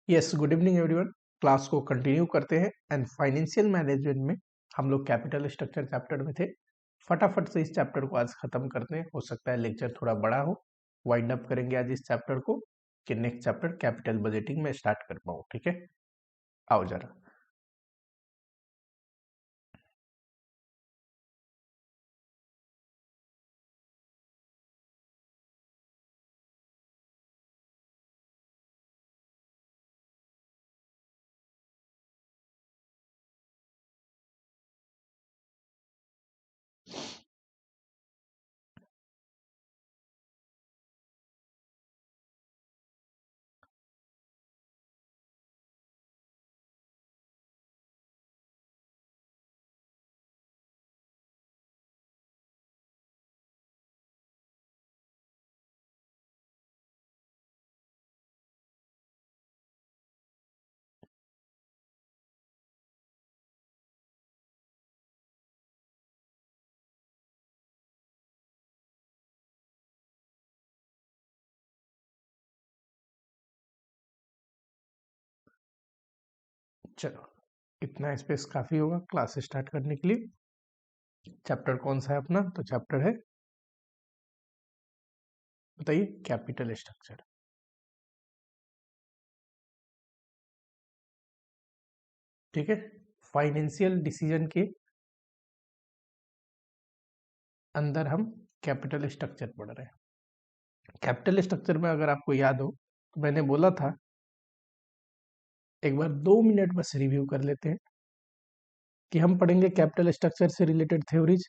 Yes, good evening everyone. Class को continue करते हैं एंड फाइनेंशियल मैनेजमेंट में हम लोग कैपिटल स्ट्रक्चर चैप्टर में थे। फटाफट से इस चैप्टर को आज खत्म करते हैं। हो सकता है लेक्चर थोड़ा बड़ा हो, वाइंड अप करेंगे आज इस चैप्टर को कि नेक्स्ट चैप्टर कैपिटल बजटिंग में स्टार्ट कर पाऊँ। ठीक है, आओ जरा। चलो, इतना स्पेस काफी होगा क्लास स्टार्ट करने के लिए। चैप्टर कौन सा है अपना? तो चैप्टर है, बताइए, कैपिटल स्ट्रक्चर। ठीक है, फाइनेंशियल डिसीजन के अंदर हम कैपिटल स्ट्रक्चर पढ़ रहे हैं। कैपिटल स्ट्रक्चर में अगर आपको याद हो तो मैंने बोला था, एक बार 2 मिनट बस रिव्यू कर लेते हैं कि हम पढ़ेंगे कैपिटल स्ट्रक्चर से रिलेटेड थ्योरीज।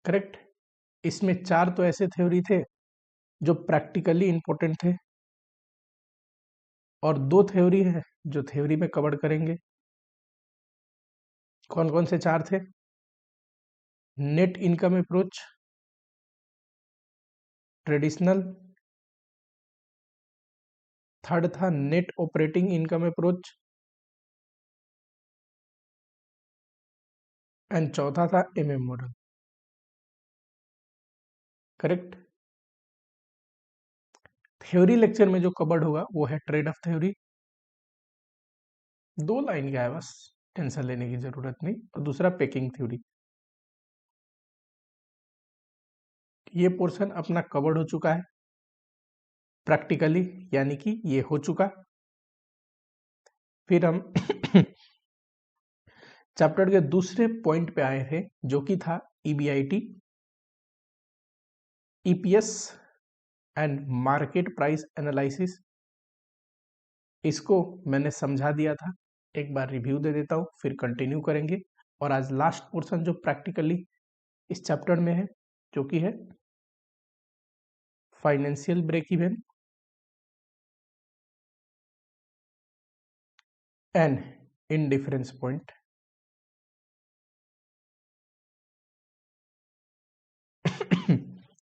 करेक्ट। इसमें 4 तो ऐसे थ्योरी थे जो प्रैक्टिकली इंपॉर्टेंट थे, और 2 थ्योरी है जो थ्योरी में कवर करेंगे। कौन कौन से 4 थे? Net income approach, traditional, third था net operating income approach, and चौथा था MM model. Correct. Theory lecture में जो कवर्ड होगा वो है ट्रेड ऑफ थ्योरी। 2 लाइन का है बस, टेंशन लेने की जरूरत नहीं। और दूसरा पैकिंग थ्योरी। ये पोर्शन अपना कवर्ड हो चुका है प्रैक्टिकली, यानी कि ये हो चुका। फिर हम चैप्टर के दूसरे पॉइंट पे आए थे जो कि था EBIT, EPS and market price analysis. इसको मैंने समझा दिया था, एक बार रिव्यू दे देता हूँ, फिर कंटिन्यू करेंगे। और आज लास्ट पोर्शन जो प्रैक्टिकली इस चैप्टर में है, जो कि है financial break even and indifference point.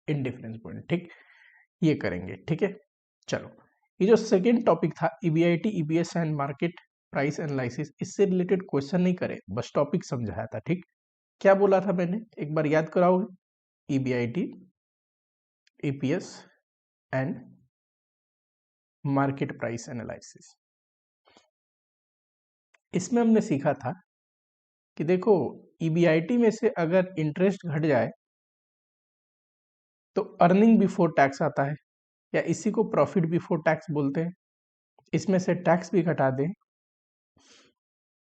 Indifference point, ठीक, ये करेंगे। ठीक है, चलो। ये जो सेकेंड टॉपिक था EBIT, EPS and market price analysis, इससे रिलेटेड क्वेश्चन नहीं करे, बस टॉपिक समझाया था। ठीक, क्या बोला था मैंने, एक बार याद कराओगे? EBIT, EPS and market price analysis. इसमें हमने सीखा था कि देखो, ईबीआईटी में से अगर इंटरेस्ट घट जाए तो अर्निंग बिफोर टैक्स आता है, या इसी को प्रॉफिट बिफोर टैक्स बोलते हैं। इसमें से टैक्स भी घटा दें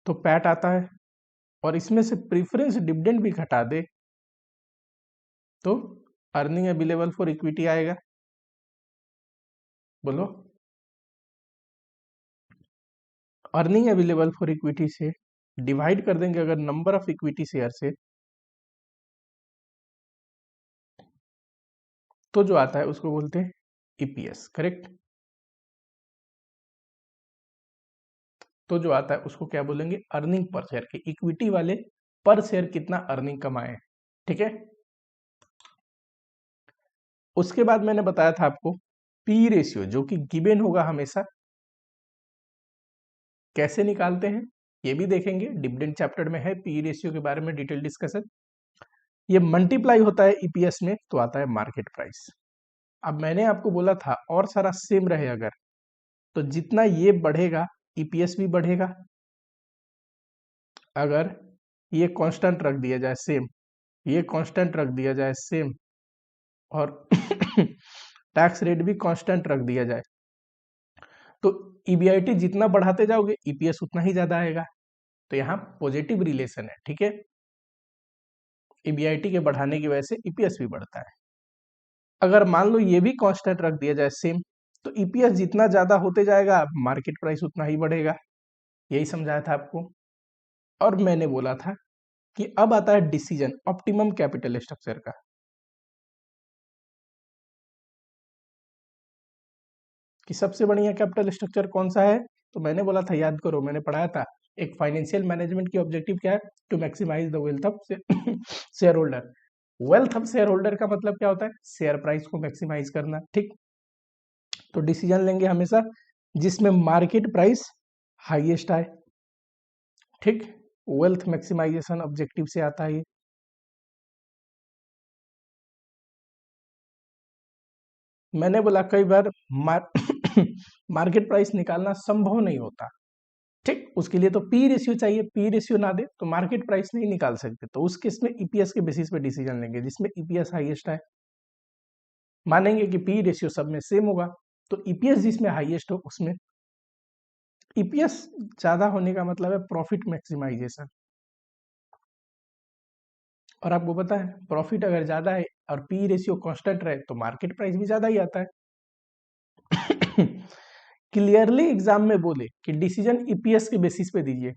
तो पैट आता है, और इसमें से प्रीफरेंस डिविडेंड भी घटा दे तो अर्निंग अवेलेबल फॉर इक्विटी आएगा। बोलो, अर्निंग अवेलेबल फॉर इक्विटी से डिवाइड कर देंगे अगर नंबर ऑफ इक्विटी शेयर से, तो जो आता है उसको बोलते हैं ईपीएस। करेक्ट। तो जो आता है उसको क्या बोलेंगे? अर्निंग पर शेयर के, इक्विटी वाले पर शेयर कितना अर्निंग कमाए। ठीक है। उसके बाद मैंने बताया था आपको पी रेशियो, जो कि गिवन होगा हमेशा, कैसे निकालते हैं ये भी देखेंगे। डिविडेंड चैप्टर में है पी रेशियो के बारे में डिटेल डिस्कशन। ये मल्टीप्लाई होता है ईपीएस में तो आता है मार्केट प्राइस। अब मैंने आपको बोला था और सारा सेम रहे अगर, तो जितना ये बढ़ेगा ईपीएस भी बढ़ेगा। अगर ये कांस्टेंट रख दिया जाए सेम, ये कांस्टेंट रख दिया जाए सेम, और टैक्स रेट भी कांस्टेंट रख दिया जाए, तो ईबीआईटी जितना बढ़ाते जाओगे ईपीएस उतना ही ज्यादा आएगा। तो यहाँ पॉजिटिव रिलेशन है, ठीक है। ईबीआईटी के बढ़ाने की वजह से ईपीएस भी बढ़ता है। अगर मान लो ये भी कांस्टेंट रख दिया जाए सेम, तो ईपीएस जितना ज्यादा होते जाएगा मार्केट प्राइस उतना ही बढ़ेगा। यही समझाया था आपको। और मैंने बोला था कि अब आता है डिसीजन ऑप्टिमम कैपिटल स्ट्रक्चर का। कि सबसे बढ़िया कैपिटल स्ट्रक्चर कौन सा है, तो मैंने बोला था, याद करो मैंने पढ़ाया था, एक फाइनेंशियल मैनेजमेंट की ऑब्जेक्टिव क्या है, to maximise the wealth of shareholder. Wealth of shareholder का मतलब क्या होता है, शेयर प्राइस को मैक्सिमाइज करना, ठीक। तो डिसीजन लेंगे हमेशा जिसमें मार्केट प्राइस हाईएस्ट आए, ठीक। वेल्थ मैक्सिमाइजेशन ऑब्जेक्टिव से आता है ये। मैंने बोला कई बार मार्केट प्राइस निकालना संभव नहीं होता, ठीक। उसके लिए तो पी रेशियो चाहिए, पी रेशियो ना दे तो मार्केट प्राइस नहीं निकाल सकते। तो उस केस में ईपीएस के बेसिस पे डिसीजन लेंगे जिसमें ईपीएस हाईएस्ट है। मानेंगे कि पी रेशियो सब में सेम होगा, तो ईपीएस जिसमें हाईएस्ट हो उसमें। ईपीएस ज्यादा होने का मतलब है प्रॉफिट मैक्सिमाइजेशन। और आपको पता है प्रॉफिट अगर ज्यादा है और पी रेशियो कांस्टेंट रहे तो मार्केट प्राइस भी ज्यादा ही आता है। क्लियरली एग्जाम में बोले कि डिसीजन ईपीएस के बेसिस पे दीजिए,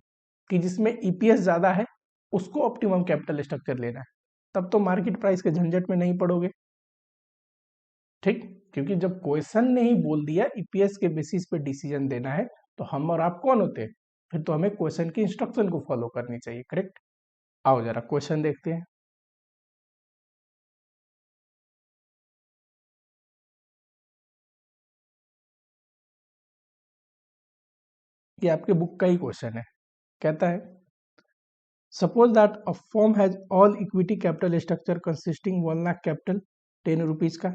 कि जिसमें ईपीएस ज्यादा है उसको ऑप्टिमम कैपिटल स्ट्रक्चर लेना है, तब तो मार्केट प्राइस के झंझट में नहीं पड़ोगे, ठीक। क्योंकि जब क्वेश्चन ने ही बोल दिया ईपीएस के बेसिस पे डिसीजन देना है, तो हम और आप कौन होते हैं, फिर तो हमें क्वेश्चन की इंस्ट्रक्शन को फॉलो करनी चाहिए, करेक्ट। आओ जरा क्वेश्चन देखते हैं। ये आपके बुक का ही क्वेश्चन है। कहता है suppose that a firm has all equity capital structure consisting 1 lakh capital 10 rupees का,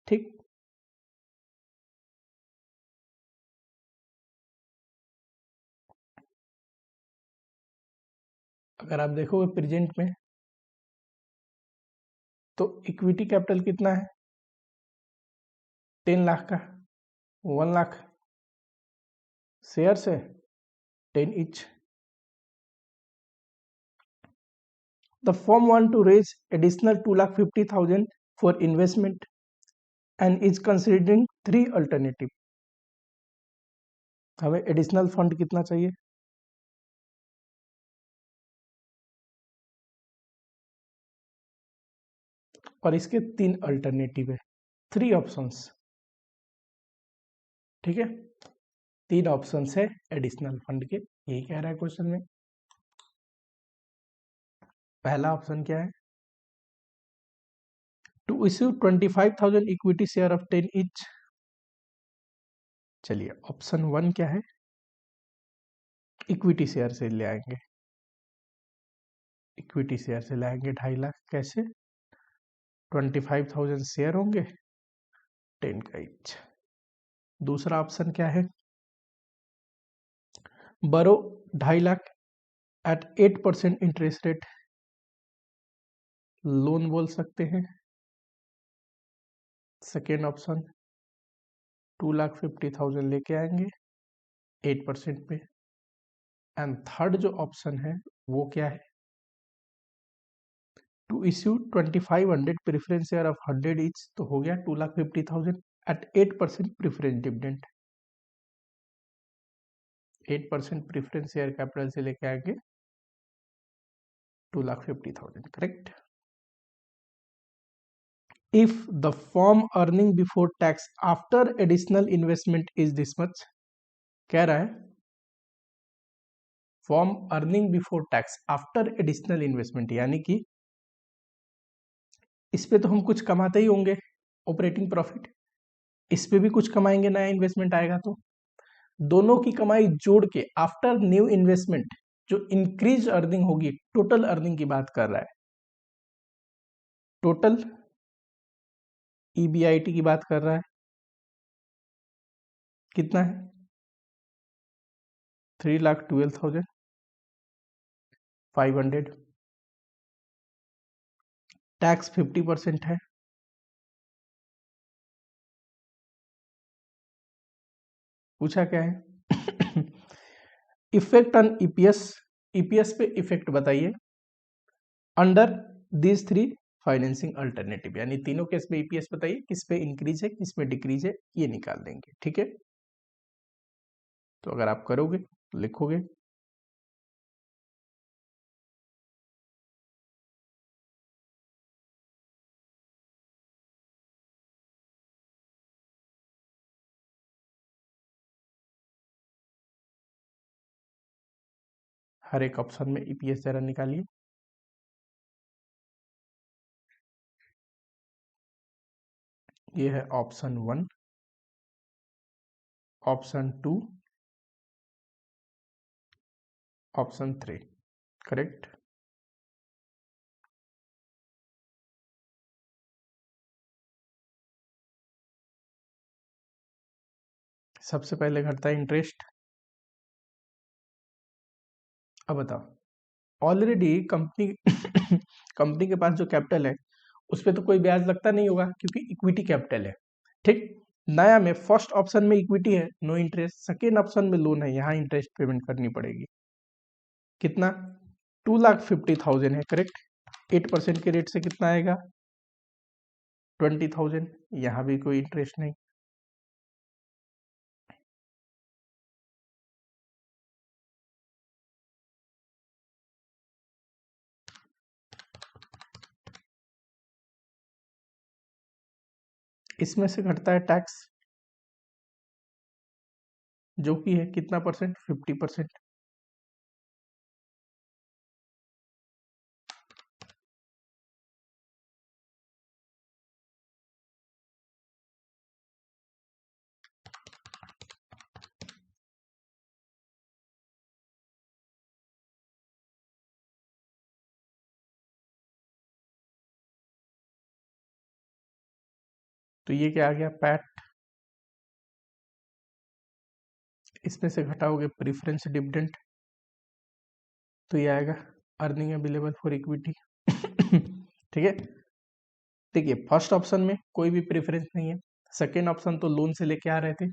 ठीक। अगर आप देखोगे प्रेजेंट में तो इक्विटी कैपिटल कितना है, 10 लाख का, 1 लाख शेयर है, 10 each. The firm want to raise additional 2,50,000 for investment and is considering 3 alternative. हमें एडिशनल फंड कितना चाहिए, और इसके 3 अल्टरनेटिव है, 3 ऑप्शंस, ठीक है। 3 ऑप्शंस है एडिशनल फंड के, यही कह रहा है क्वेश्चन में। पहला ऑप्शन क्या है, to issue 25,000 equity share of 10 each। चलिए ऑप्शन 1 क्या है, इक्विटी शेयर से ले आएंगे, इक्विटी शेयर से लाएंगे 2.5 लाख, कैसे, 25,000 शेयर होंगे 10 का ईच। दूसरा ऑप्शन क्या है, borrow 2.5 lakh at 8% interest rate, loan बोल सकते हैं। सेकेंड ऑप्शन 2,50,000 लेके आएंगे 8% पे। एंड थर्ड जो ऑप्शन है वो क्या है, to issue 2,500 preference share of 100 each, तो हो गया 2,50,000 at 8% preference dividend. 8% preference share capital से लेके आएंगे 2,50,000, correct. If the firm earning before tax after additional investment is this much, कह रहा है firm earning before tax after additional investment, यानी कि इस पे तो हम कुछ कमाते ही होंगे ऑपरेटिंग प्रॉफिट, इस पे भी कुछ कमाएंगे, नया इन्वेस्टमेंट आएगा तो दोनों की कमाई जोड़ के आफ्टर न्यू इन्वेस्टमेंट जो इंक्रीज अर्निंग होगी, टोटल अर्निंग की बात कर रहा है, टोटल EBIT की बात कर रहा है, कितना है? 3,12,500। टैक्स 50% है। पूछा क्या है? इफेक्ट ऑन ईपीएस, ईपीएस पे इफेक्ट बताइए under these three financing alternative, यानी तीनों केस में ईपीएस बताइए किस पे इंक्रीज है किस में डिक्रीज है, ये निकाल देंगे। ठीक है, तो अगर आप करोगे तो लिखोगे हर एक ऑप्शन में ईपीएस जरा निकालिए। ये है ऑप्शन 1, ऑप्शन 2, ऑप्शन 3, करेक्ट। सबसे पहले घटता है इंटरेस्ट। अब बताओ, ऑलरेडी कंपनी कंपनी के पास जो कैपिटल है उस पर तो कोई ब्याज लगता नहीं होगा क्योंकि इक्विटी कैपिटल है। ठीक, नया में फर्स्ट ऑप्शन में इक्विटी है, नो इंटरेस्ट। सेकेंड ऑप्शन में लोन है, यहाँ इंटरेस्ट पेमेंट करनी पड़ेगी। कितना? 2,50,000 है, करेक्ट। 8% के रेट से कितना आएगा? 20,000। यहाँ भी कोई इंटरेस्ट नहीं। इसमें से घटता है टैक्स, जो कि है कितना परसेंट? 50%। तो ये क्या आ गया? पैट। इसमें से घटाओगे प्रेफरेंस डिविडेंड, तो ये आएगा अर्निंग अवेलेबल फॉर इक्विटी। ठीक है, देखिए फर्स्ट ऑप्शन में कोई भी प्रेफरेंस नहीं है, सेकेंड ऑप्शन तो लोन से लेके आ रहे थे,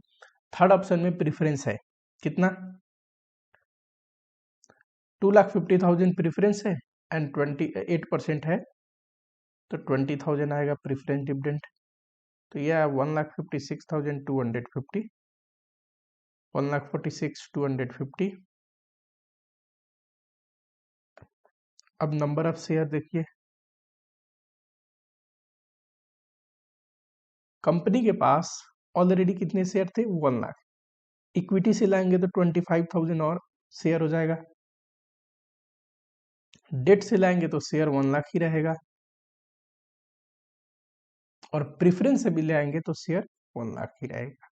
थर्ड ऑप्शन में प्रेफरेंस है। कितना? 2,50,000 प्रेफरेंस है एंड 28% है, तो 20,000 आएगा प्रेफरेंस डिविडेंड। तो यह 1,56,250, 1,46,250। अब नंबर ऑफ शेयर देखिए, कंपनी के पास ऑलरेडी कितने शेयर थे? 1,00,000। इक्विटी से लाएंगे तो 25,000 और शेयर हो जाएगा, डेट से लाएंगे तो शेयर 1,00,000 ही रहेगा, और प्रेफरेंस से भी ले आएंगे तो शेयर 1,00,000 ही रहेगा।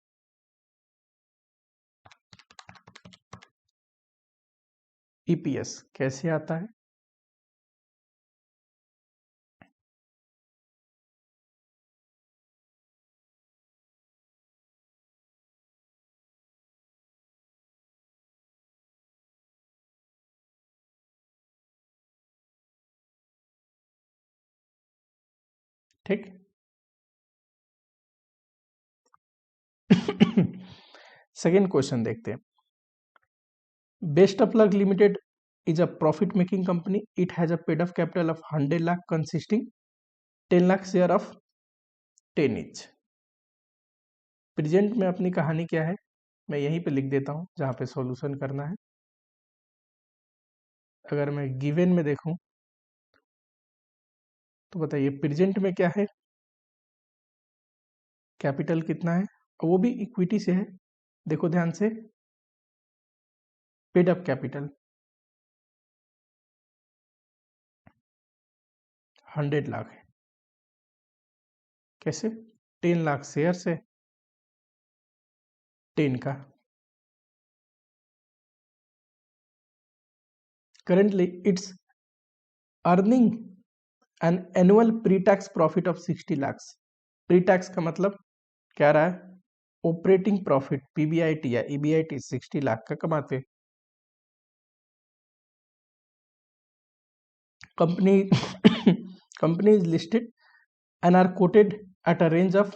ईपीएस कैसे आता है? ठीक। सेकेंड क्वेश्चन देखते हैं। Best of luck limited is a profit making company. It has a paid up capital of 100 lakh consisting 10 lakh share of 10 each. Present में अपनी कहानी क्या है, मैं यहीं पे लिख देता हूं जहां पे सॉल्यूशन करना है। अगर मैं गिवन में देखूं तो बताइए प्रेजेंट में क्या है, कैपिटल कितना है, और वो भी इक्विटी से है। देखो ध्यान से, पेड अप कैपिटल 100 लाख है। कैसे? 10 लाख शेयर से 10 का। Currently it's earning an annual pre-tax profit of 60 lakhs. Pre tax का मतलब क्या रहा है, ऑपरेटिंग प्रॉफिट पीबीआईटी या ईबीआईटी 60 लाख का कमाते। Company company is listed and are quoted at a range of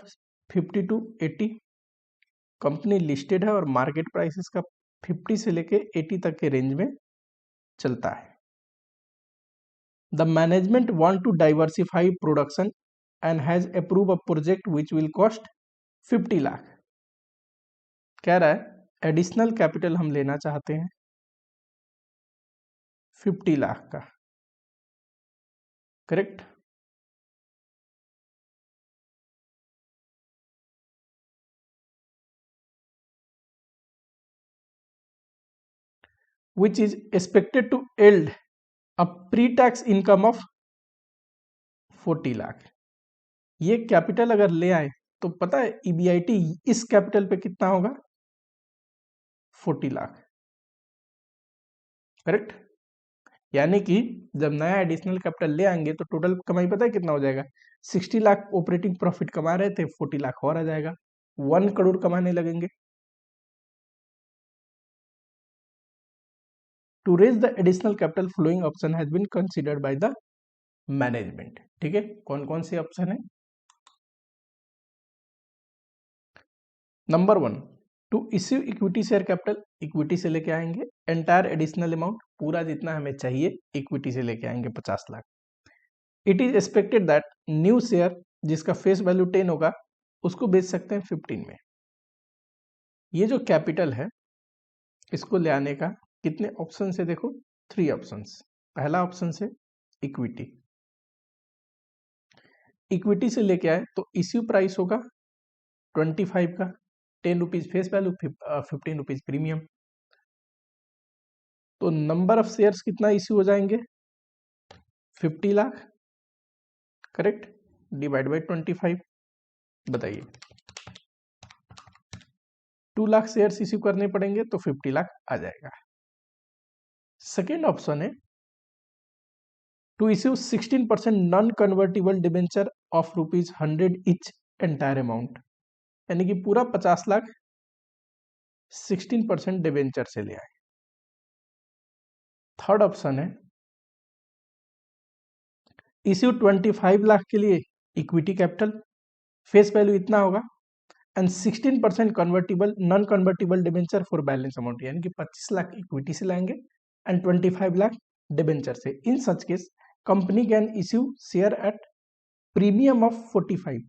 50 to 80। Company listed है और मार्केट प्राइसेस का 50 से लेके 80 तक के रेंज में चलता है। The management want to diversify production and has approve a project which will cost 50 lakh. कह रहा है एडिशनल कैपिटल हम लेना चाहते हैं 50 लाख का, correct. which is expected to yield a pre-tax income of 40 lakh. ये कैपिटल अगर ले आए तो पता है ईबीआईटी इस कैपिटल पे कितना होगा, 40 लाख, करेक्ट। यानी कि जब नया एडिशनल कैपिटल ले आएंगे तो टोटल कमाई पता है कितना हो जाएगा, 60 लाख ऑपरेटिंग प्रॉफिट कमा रहे थे, 40 लाख और आ जाएगा, 1 करोड़ कमाने लगेंगे। To raise the additional capital flowing option has been considered by the management. ठीक है, कौन कौन से ऑप्शन है। Number 1, to issue equity share capital, equity से लेके आएंगे एंटायर एडिशनल अमाउंट, पूरा जितना हमें चाहिए इक्विटी से लेके आएंगे 50 lakh. It is expected that new share जिसका फेस वैल्यू 10 होगा उसको बेच सकते हैं 15 में। ये जो कैपिटल है इसको ले आने का कितने ऑप्शन से, देखो 3 ऑप्शंस। पहला ऑप्शन से इक्विटी, इक्विटी से लेके आए तो इश्यू प्राइस होगा 25 का, 10 rupees face value, 15 rupees premium. तो नंबर ऑफ शेयर्स कितना इश्यू हो जाएंगे, 50 लाख, करेक्ट, डिवाइड बाई 25। बताइए 2 लाख शेयर्स इश्यू करने पड़ेंगे तो 50 लाख आ जाएगा। सेकेंड ऑप्शन है to issue 16% non convertible debenture of ₹100 each entire amount, यानी कि पूरा 50 लाख 16% डिबेंचर से ले आए। थर्ड ऑप्शन है इश्यू 25 लाख के लिए इक्विटी कैपिटल, फेस वैल्यू इतना होगा and 16% convertible non convertible debenture for balance amount, यानी कि 25 लाख इक्विटी से लाएंगे एंड 25 लाख डिबेंचर से। In such case company can issue share at premium of 45,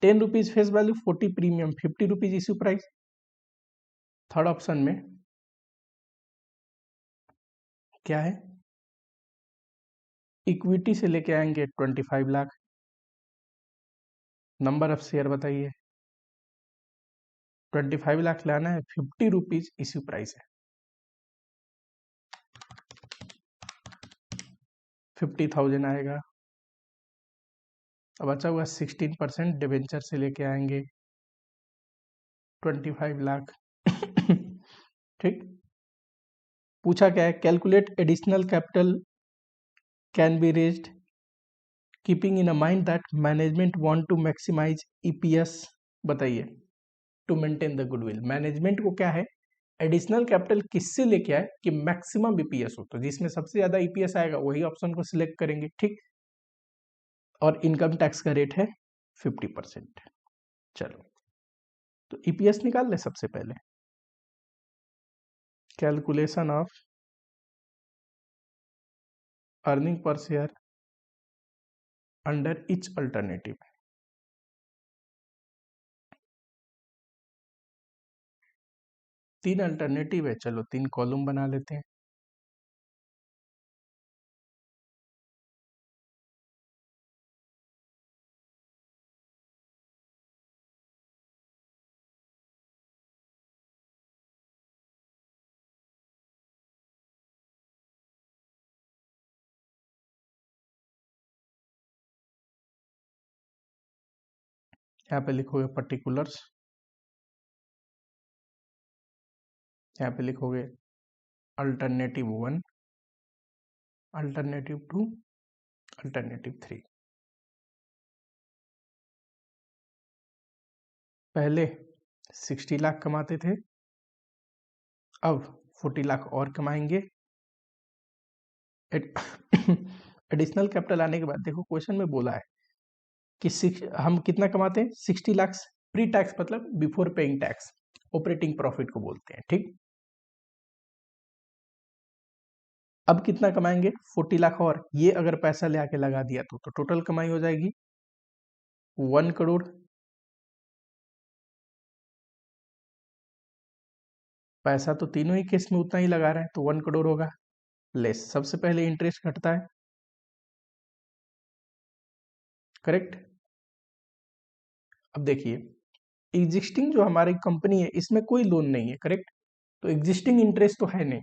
10 rupees face value, 40 premium, 50 rupees issue price. Third option में क्या है, इक्विटी से लेके आएंगे 25 लाख, नंबर ऑफ शेयर बताइए, 25 लाख लाना है, 50 रुपीज इश्यू प्राइस है, 50,000 आएगा। अब बचा हुआ 16% डिबेंचर से लेके आएंगे 25 लाख। ठीक, पूछा क्या है, calculate additional capital can be raised keeping in a mind that management want to maximise EPS. बताइए, to maintain the goodwill, management को क्या है, एडिशनल कैपिटल किससे लेके आए कि मैक्सिमम ईपीएस हो, तो जिसमें सबसे ज्यादा ईपीएस आएगा वही ऑप्शन को सिलेक्ट करेंगे। ठीक, और इनकम टैक्स का रेट है 50%। चलो तो ईपीएस निकाल ले सबसे पहले, calculation of earning per share under each alternative. तीन अल्टरनेटिव है, चलो 3 कॉलम बना लेते हैं। यहाँ पे लिखोगे पर्टिकुलर्स, यहाँ पे लिखोगे अल्टरनेटिव 1, अल्टरनेटिव 2, अल्टरनेटिव 3। पहले 60 लाख कमाते थे, अब 40 लाख और कमाएंगे। एडिशनल कैपिटल आने के बाद देखो क्वेश्चन में बोला है कि हम कितना कमाते हैं, 60 लाख प्री टैक्स, मतलब before paying tax, operating profit को बोलते हैं, ठीक। अब कितना कमाएंगे, 40 लाख, और ये अगर पैसा ले आके लगा दिया तो टोटल कमाई हो जाएगी 1 करोड़। पैसा तो तीनों ही केस में उतना ही लगा रहे हैं, तो 1 करोड़ होगा। लेस सबसे पहले इंटरेस्ट घटता है, करेक्ट। अब देखिए एग्जिस्टिंग जो हमारी कंपनी है इसमें कोई लोन नहीं है, करेक्ट, तो एग्जिस्टिंग इंटरेस्ट तो है नहीं।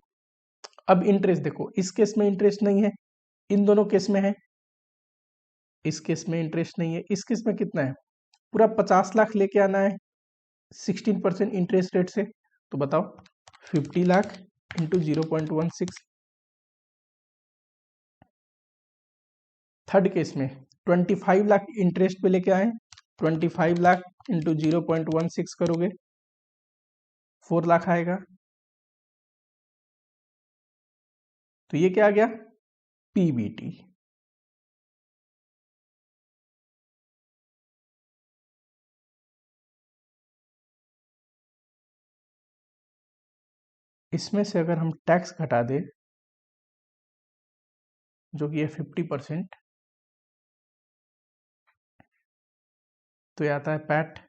अब इंटरेस्ट देखो, इस केस में इंटरेस्ट नहीं है, इन दोनों केस में है। इस केस में इंटरेस्ट नहीं है, इस केस में कितना है, पूरा 50 लाख लेके आना है 16% इंटरेस्ट रेट से, तो बताओ 50 लाख इंटू 0.16। थर्ड केस में 25 लाख इंटरेस्ट पे लेके आए, 25 लाख इंटू 0.16 करोगे 4 लाख आएगा, तो ये क्या आ गया, पीबीटी। इसमें से अगर हम टैक्स घटा दें जो कि है 50%, तो ये आता है पैट।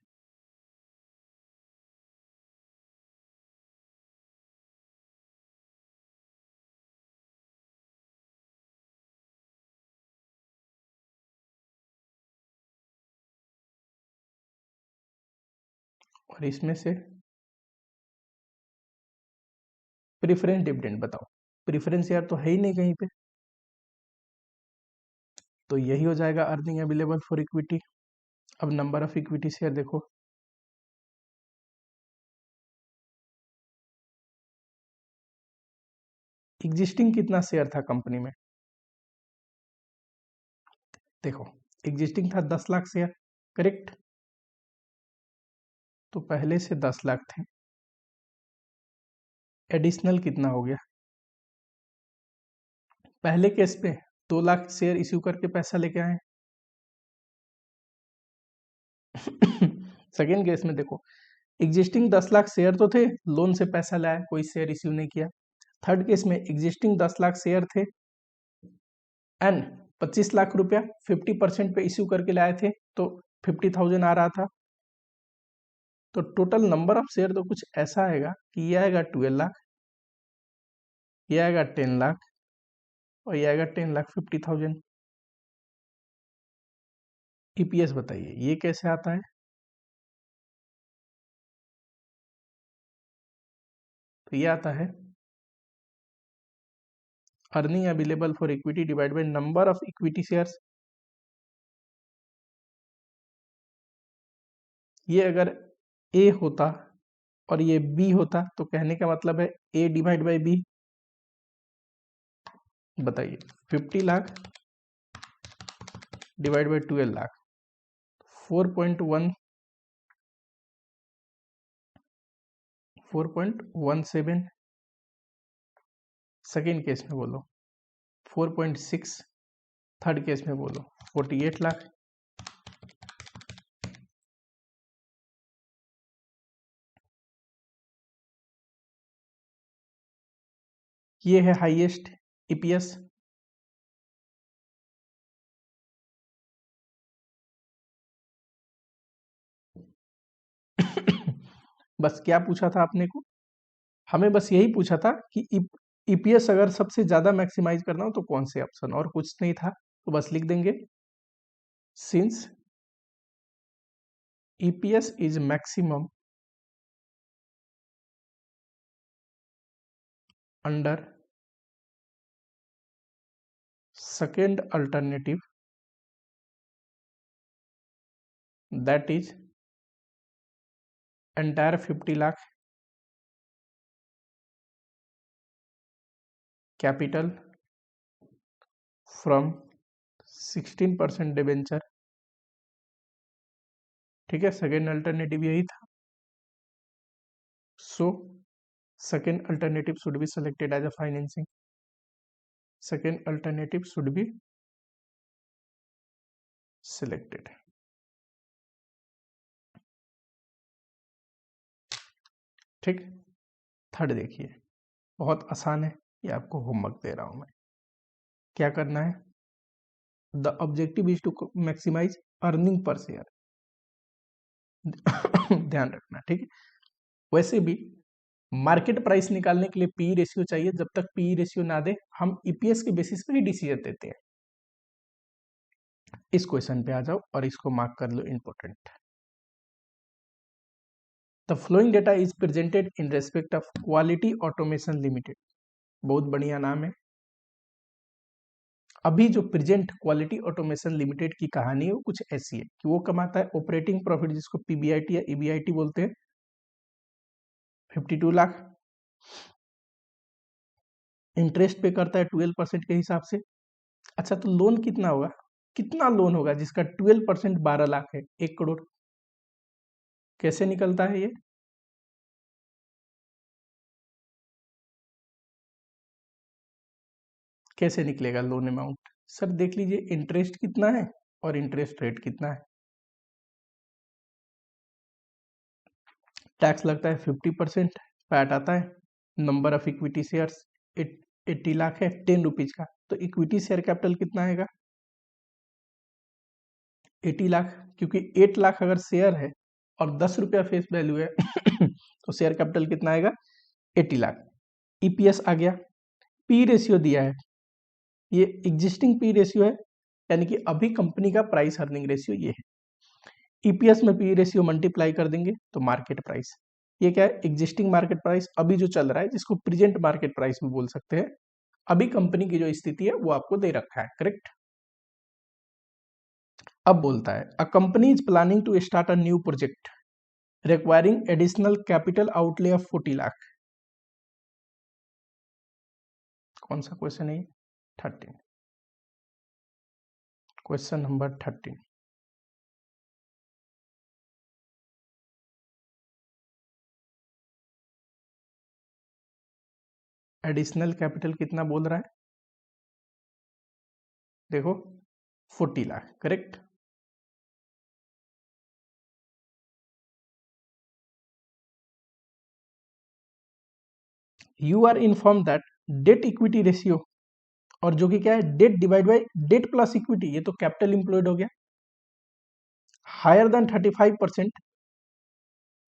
और इसमें से प्रेफरेंस डिविडेंड बताओ, प्रेफरेंस यार तो है ही नहीं कहीं पे, तो यही हो जाएगा अर्निंग अवेलेबल फॉर इक्विटी। अब नंबर ऑफ इक्विटी शेयर देखो, एग्जिस्टिंग कितना शेयर था कंपनी में, देखो एग्जिस्टिंग था 10 लाख शेयर, करेक्ट, तो पहले से 10 लाख थे, एडिशनल कितना हो गया, पहले केस पे 2 लाख शेयर इश्यू करके पैसा लेके आए। सेकेंड केस में देखो एग्जिस्टिंग 10 लाख शेयर तो थे, लोन से पैसा लाया, कोई शेयर इश्यू नहीं किया। थर्ड केस में एग्जिस्टिंग 10 लाख शेयर थे एंड 25 लाख रुपया 50% पे इश्यू करके लाए थे, तो 50,000 आ रहा था, तो टोटल नंबर ऑफ शेयर तो कुछ ऐसा आएगा कि ये आएगा 12 लाख, ये आएगा 10 लाख, और ये आएगा 10,50,000। ईपीएस बताइए ये कैसे आता है, तो ये आता है earning available for equity divide by number of equity shares. ये अगर ए होता और ये बी होता तो कहने का मतलब है ए डिवाइड बाय बी। बताइए 50 lakh divide by 12 lakh, 4.1 4.17। Second case में बोलो 4.6, थर्ड केस में बोलो 48 लाख। ये है हाईएस्ट ईपीएस। बस क्या पूछा था आपने को, हमें बस यही पूछा था कि ईपीएस अगर सबसे ज्यादा मैक्सिमाइज करना हो तो कौन से ऑप्शन, और कुछ नहीं था, तो बस लिख देंगे since EPS is maximum under second alternative that is entire 50 lakh capital from 16% debenture ठीक है, सेकेंड अल्टरनेटिव यही था। So second alternative should be selected as a financing, second alternative should be selected. ठीक, थर्ड देखिए, बहुत आसान है, ये आपको होमवर्क दे रहा हूं मैं। क्या करना है, the objective is to maximise earning per share. ध्यान रखना, ठीक है। वैसे भी मार्केट प्राइस निकालने के लिए पी रेशियो चाहिए, जब तक पी रेशियो ना दे हम ईपीएस के बेसिस पे ही डिसीजन देते हैं। इस क्वेश्चन पे आ जाओ और इसको मार्क कर लो important. The flowing data is presented in respect of quality automation limited. बहुत बढ़िया नाम है। अभी जो प्रेजेंट क्वालिटी ऑटोमेशन लिमिटेड की कहानी है वो कुछ ऐसी है कि वो कमाता है ऑपरेटिंग प्रॉफिट, जिसको पीबीआईटी या ईबीआईटी बोलते हैं, 52 लाख। इंटरेस्ट पे करता है 12% के हिसाब से। अच्छा, तो लोन कितना होगा, कितना लोन होगा जिसका 12% 12 लाख है, 1 करोड़। कैसे निकलता है ये, कैसे निकलेगा लोन अमाउंट? सर देख लीजिए, इंटरेस्ट कितना है और इंटरेस्ट रेट कितना है। टैक्स लगता है 50%, पैट आता है, number of equity shares 80 lakh है, 10 रुपीज का, तो इक्विटी शेयर कैपिटल कितना आएगा, 80 लाख। क्योंकि 8 लाख अगर शेयर है और 10 रुपया फेस वैल्यू है तो शेयर कैपिटल कितना आएगा, 80 लाख। ईपीएस आ गया, पी रेशियो दिया है, ये एग्जिस्टिंग पी रेशियो है, यानी कि अभी कंपनी का प्राइस अर्निंग रेशियो ये है। ईपीएस में पी रेशियो मल्टीप्लाई कर देंगे तो मार्केट प्राइस, ये क्या है, एग्जिस्टिंग मार्केट प्राइस, अभी जो चल रहा है, जिसको प्रेजेंट मार्केट प्राइस भी बोल सकते हैं। अभी कंपनी की जो स्थिति है वो आपको दे रखा है, करेक्ट। अब बोलता है a company is planning to start a new project requiring additional capital outlay of 40 lakh. कौन सा क्वेश्चन है, 13, क्वेश्चन नंबर 13। एडिशनल कैपिटल कितना बोल रहा है, देखो 40 lakh, correct. You are inform that debt equity ratio, और जो कि क्या है, debt divide by debt plus equity, ये तो कैपिटल इंप्लॉयड हो गया, हायर देन 35%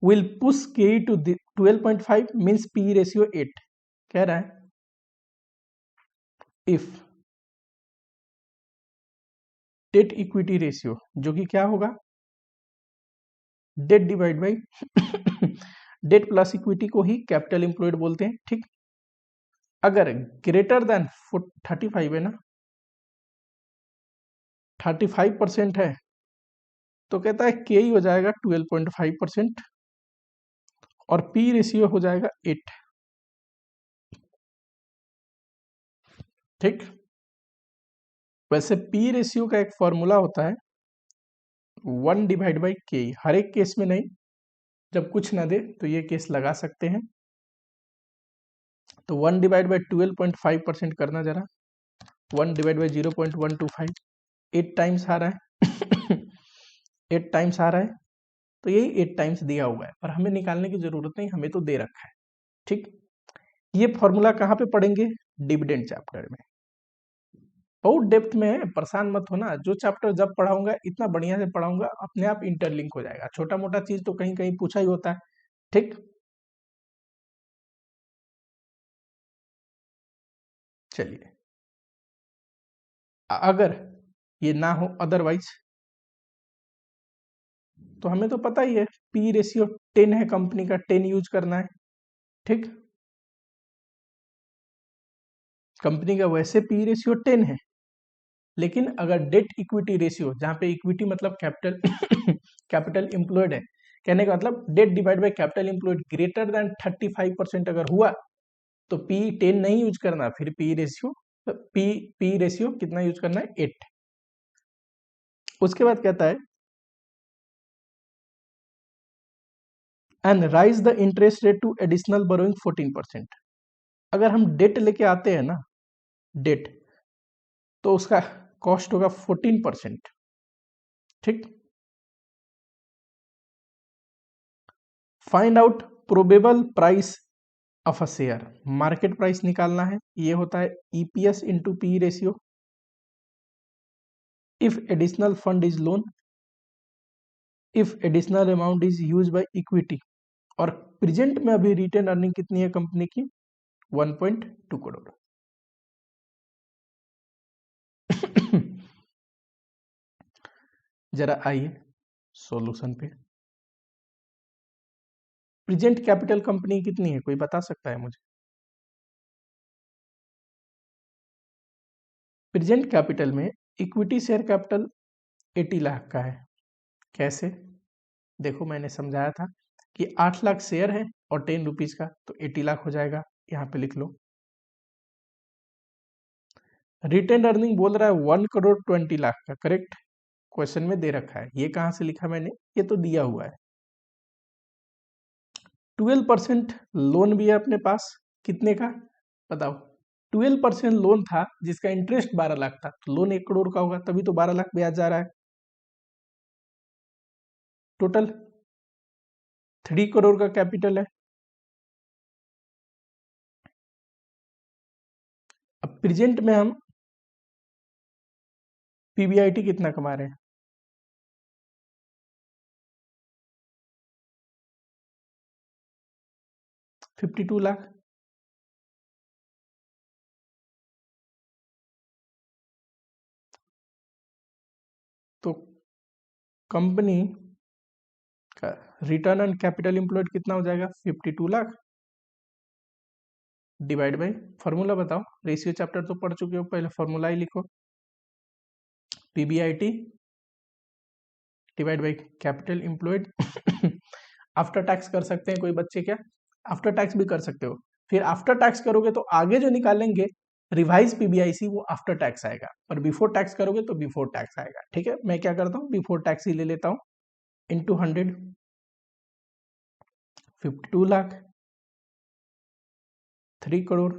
विल पुश के टू 12.5 मीन्स पी रेशियो 8। कह रहा है इफ डेट इक्विटी रेशियो, जो कि क्या होगा, debt divide by debt plus equity को ही कैपिटल इंप्लॉयड बोलते हैं, ठीक। अगर ग्रेटर देन 35 है ना, 35% है, तो कहता है के ही हो जाएगा 12.5% और पी रेशियो हो जाएगा 8, ठीक। वैसे पी रेशियो का एक फॉर्मूला होता है 1 डिवाइड बाई के, हर एक केस में नहीं, जब कुछ ना दे तो ये केस लगा सकते हैं। तो 1 डिवाइड बाई 12.5% करना जरा, 1 डिवाइड बाई 0.125, 8 टाइम्स आ रहा है 8 टाइम्स आ रहा है, तो यही 8 टाइम्स दिया हुआ है, पर हमें निकालने की जरूरत नहीं, हमें तो दे रखा है, ठीक। ये फॉर्मूला कहाँ पे पढ़ेंगे, डिविडेंड चैप्टर में। बहुत डेप्थ में है, परेशान मत होना, जो चैप्टर जब पढ़ाऊंगा इतना बढ़िया से पढ़ाऊंगा, अपने आप इंटरलिंक हो जाएगा, छोटा मोटा चीज तो कहीं कहीं पूछा ही होता है, ठीक। चलिए, अगर ये ना हो अदरवाइज, तो हमें तो पता ही है पी रेशियो 10 है कंपनी का, 10 यूज करना है, ठीक। कंपनी का वैसे पी रेशियो 10 है, लेकिन अगर डेट इक्विटी रेशियो, जहां पे इक्विटी मतलब कैपिटल कैपिटल इंप्लॉयड है, कहने का मतलब debt divide by capital employed greater than 35% अगर हुआ तो पी 10 नहीं यूज करना, फिर पी रेशियो कितना यूज करना है, 8। उसके बाद कहता है and raise the interest rate to additional borrowing 14%। अगर हम डेट लेके आते हैं ना, डेट, तो उसका कॉस्ट होगा 14%। ठीक। Find out probable price of a share, market price निकालना है, ये होता है EPS into P ratio. If additional fund is loan, if additional amount is use by equity, और प्रेजेंट में अभी रिटेन अर्निंग कितनी है कंपनी की, 1.2 करोड़। जरा आइए सॉल्यूशन पे। प्रेजेंट कैपिटल कंपनी कितनी है, कोई बता सकता है मुझे? प्रेजेंट कैपिटल में इक्विटी शेयर कैपिटल 80 लाख का है। कैसे? देखो मैंने समझाया था कि 8 लाख शेयर है और 10 रुपीज का, तो 80 लाख हो जाएगा। यहाँ पे लिख लो। रिटेन अर्निंग बोल रहा है 1 करोड़ 20 लाख का, करेक्ट? क्वेश्चन में दे रखा है, ये कहां से लिखा मैंने, ये तो दिया हुआ है। 12% लोन भी है अपने पास, कितने का बताओ? 12% लोन था जिसका इंटरेस्ट 12 लाख था, तो लोन 1 करोड़ का होगा, तभी तो 12 लाख ब्याज जा रहा है। टोटल 3 करोड़ का कैपिटल है। अब प्रेजेंट में हम पीबीआईटी कितना कमा रहे हैं? 52 लाख। तो कंपनी का रिटर्न ऑन कैपिटल एम्प्लॉयड कितना हो जाएगा? 52 लाख डिवाइड बाय, फॉर्मूला बताओ, रेशियो चैप्टर तो पढ़ चुके हो, पहले फॉर्मूला ही लिखो। PBIT divide by capital employed. After tax कर सकते हैं कोई बच्चे क्या? आफ्टर टैक्स भी कर सकते हो। फिर आफ्टर टैक्स करोगे तो आगे जो निकालेंगे रिवाइज पीबीआईसी, वो आफ्टर टैक्स आएगा, और बिफोर टैक्स करोगे तो बिफोर टैक्स आएगा। ठीक है, मैं क्या करता हूँ, बिफोर टैक्स ही ले लेता हूँ। Into 100, 52 lakh, 3 crore.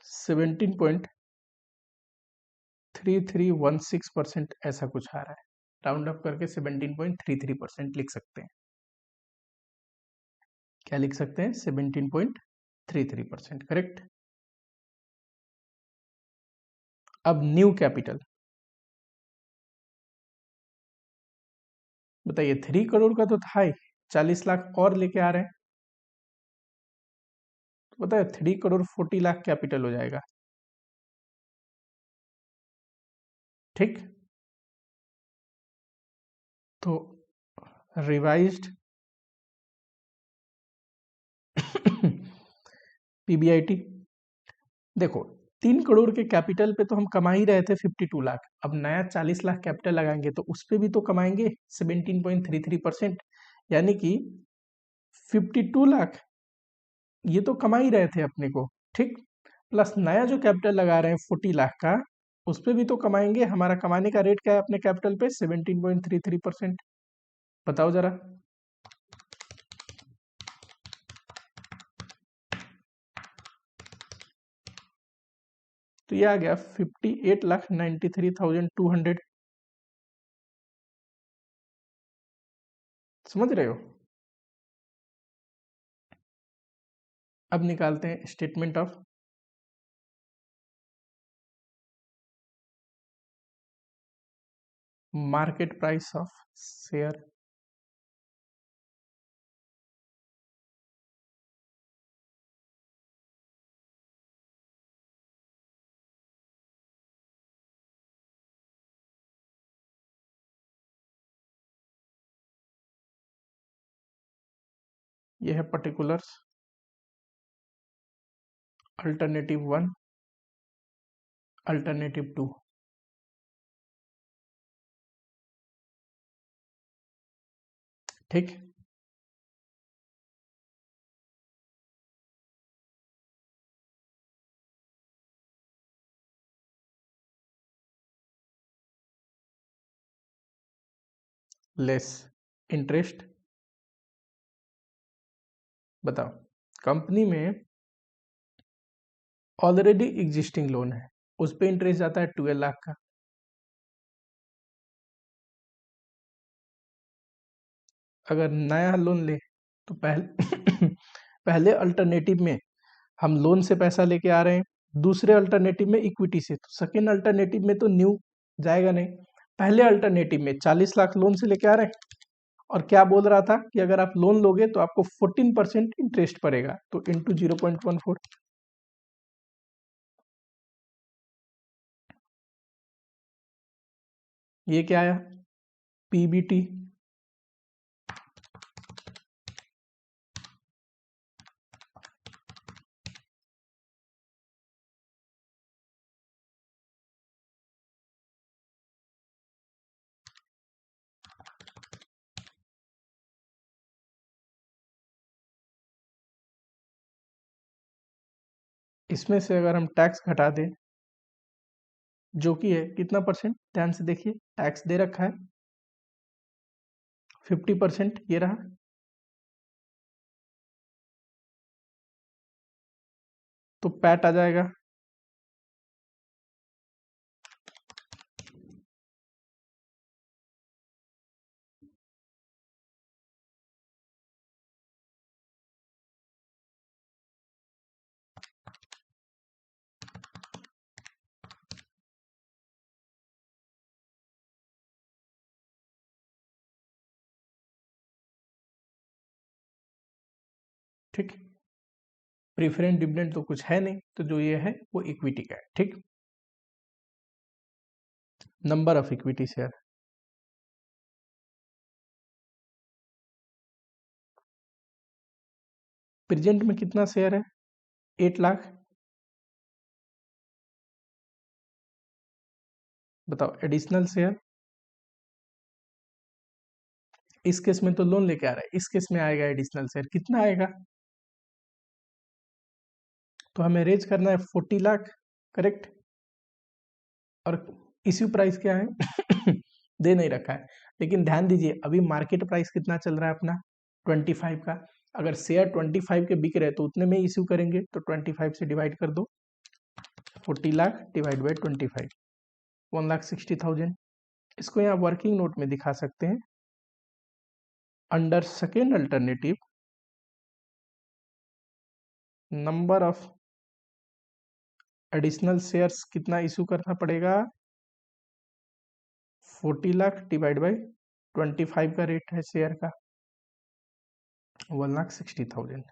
Seventeen point 3316% ऐसा कुछ आ रहा है, राउंड अप करके 17.33% लिख सकते हैं। क्या लिख सकते हैं? 17.33%, करेक्ट। अब न्यू कैपिटल बताइए, 3 करोड़ का तो था ही, 40 लाख और लेके आ रहे हैं, तो बताइए 3 करोड़ 40 लाख कैपिटल हो जाएगा। ठीक। तो रिवाइज्ड पीबीआईटी, देखो 3 करोड़ के कैपिटल पे तो हम कमा ही रहे थे 52 लाख, अब नया 40 लाख कैपिटल लगाएंगे तो उस पे भी तो कमाएंगे 17.33%, यानी कि 52 लाख ये तो कमा ही रहे थे अपने को। ठीक। प्लस नया जो कैपिटल लगा रहे हैं 40 लाख का, उस पे भी तो कमाएंगे। हमारा कमाने का रेट क्या है अपने कैपिटल पे? 17.33%। बताओ जरा। तो ये आ गया 58,93,200। समझ रहे हो? अब निकालते हैं statement of market price of share. ये है पर्टिकुलर्स, अल्टरनेटिव 1, अल्टरनेटिव 2। ठीक। Less interest. बताओ, कंपनी में ऑलरेडी एग्जिस्टिंग लोन है, उस पे इंटरेस्ट जाता है 12 लाख का। अगर नया लोन ले तो पहले पहले अल्टरनेटिव में हम लोन से पैसा लेके आ रहे हैं, दूसरे अल्टरनेटिव में इक्विटी से, तो सेकेंड अल्टरनेटिव में तो न्यू जाएगा नहीं। पहले अल्टरनेटिव में 40 लाख लोन से लेके आ रहे हैं, और क्या बोल रहा था कि अगर आप लोन लोगे तो आपको 14% इंटरेस्ट पड़ेगा, तो इंटू 0.14, ये क्या आया, पीबीटी। इसमें से अगर हम टैक्स घटा दें, जो कि है कितना परसेंट, ध्यान से देखिए, टैक्स दे रखा है 50%, ये रहा, तो पैट आ जाएगा। ठीक, प्रेफरेंस डिविडेंड तो कुछ है नहीं, तो जो ये है वो इक्विटी का है। ठीक, number of equity share, present में कितना शेयर है, 8 लाख। बताओ एडिशनल शेयर, इस केस में तो लोन लेके आ रहा है, इस केस में आएगा एडिशनल शेयर, कितना आएगा, तो हमें रेज करना है 40 लाख, करेक्ट। और इश्यू प्राइस क्या है दे नहीं रखा है, लेकिन ध्यान दीजिए अभी मार्केट प्राइस कितना चल रहा है अपना, 25 का। अगर शेयर 25 के बिक रहे तो उतने में इश्यू करेंगे, तो 25 से डिवाइड कर दो, 40 लाख डिवाइड बाई 25, 1,60,000। इसको यहाँ वर्किंग नोट में दिखा सकते हैं, under second alternative number of additional shares कितना इशू करना पड़ेगा, 40 लाख डिवाइड बाई 25 का रेट है शेयर का, 1,60,000।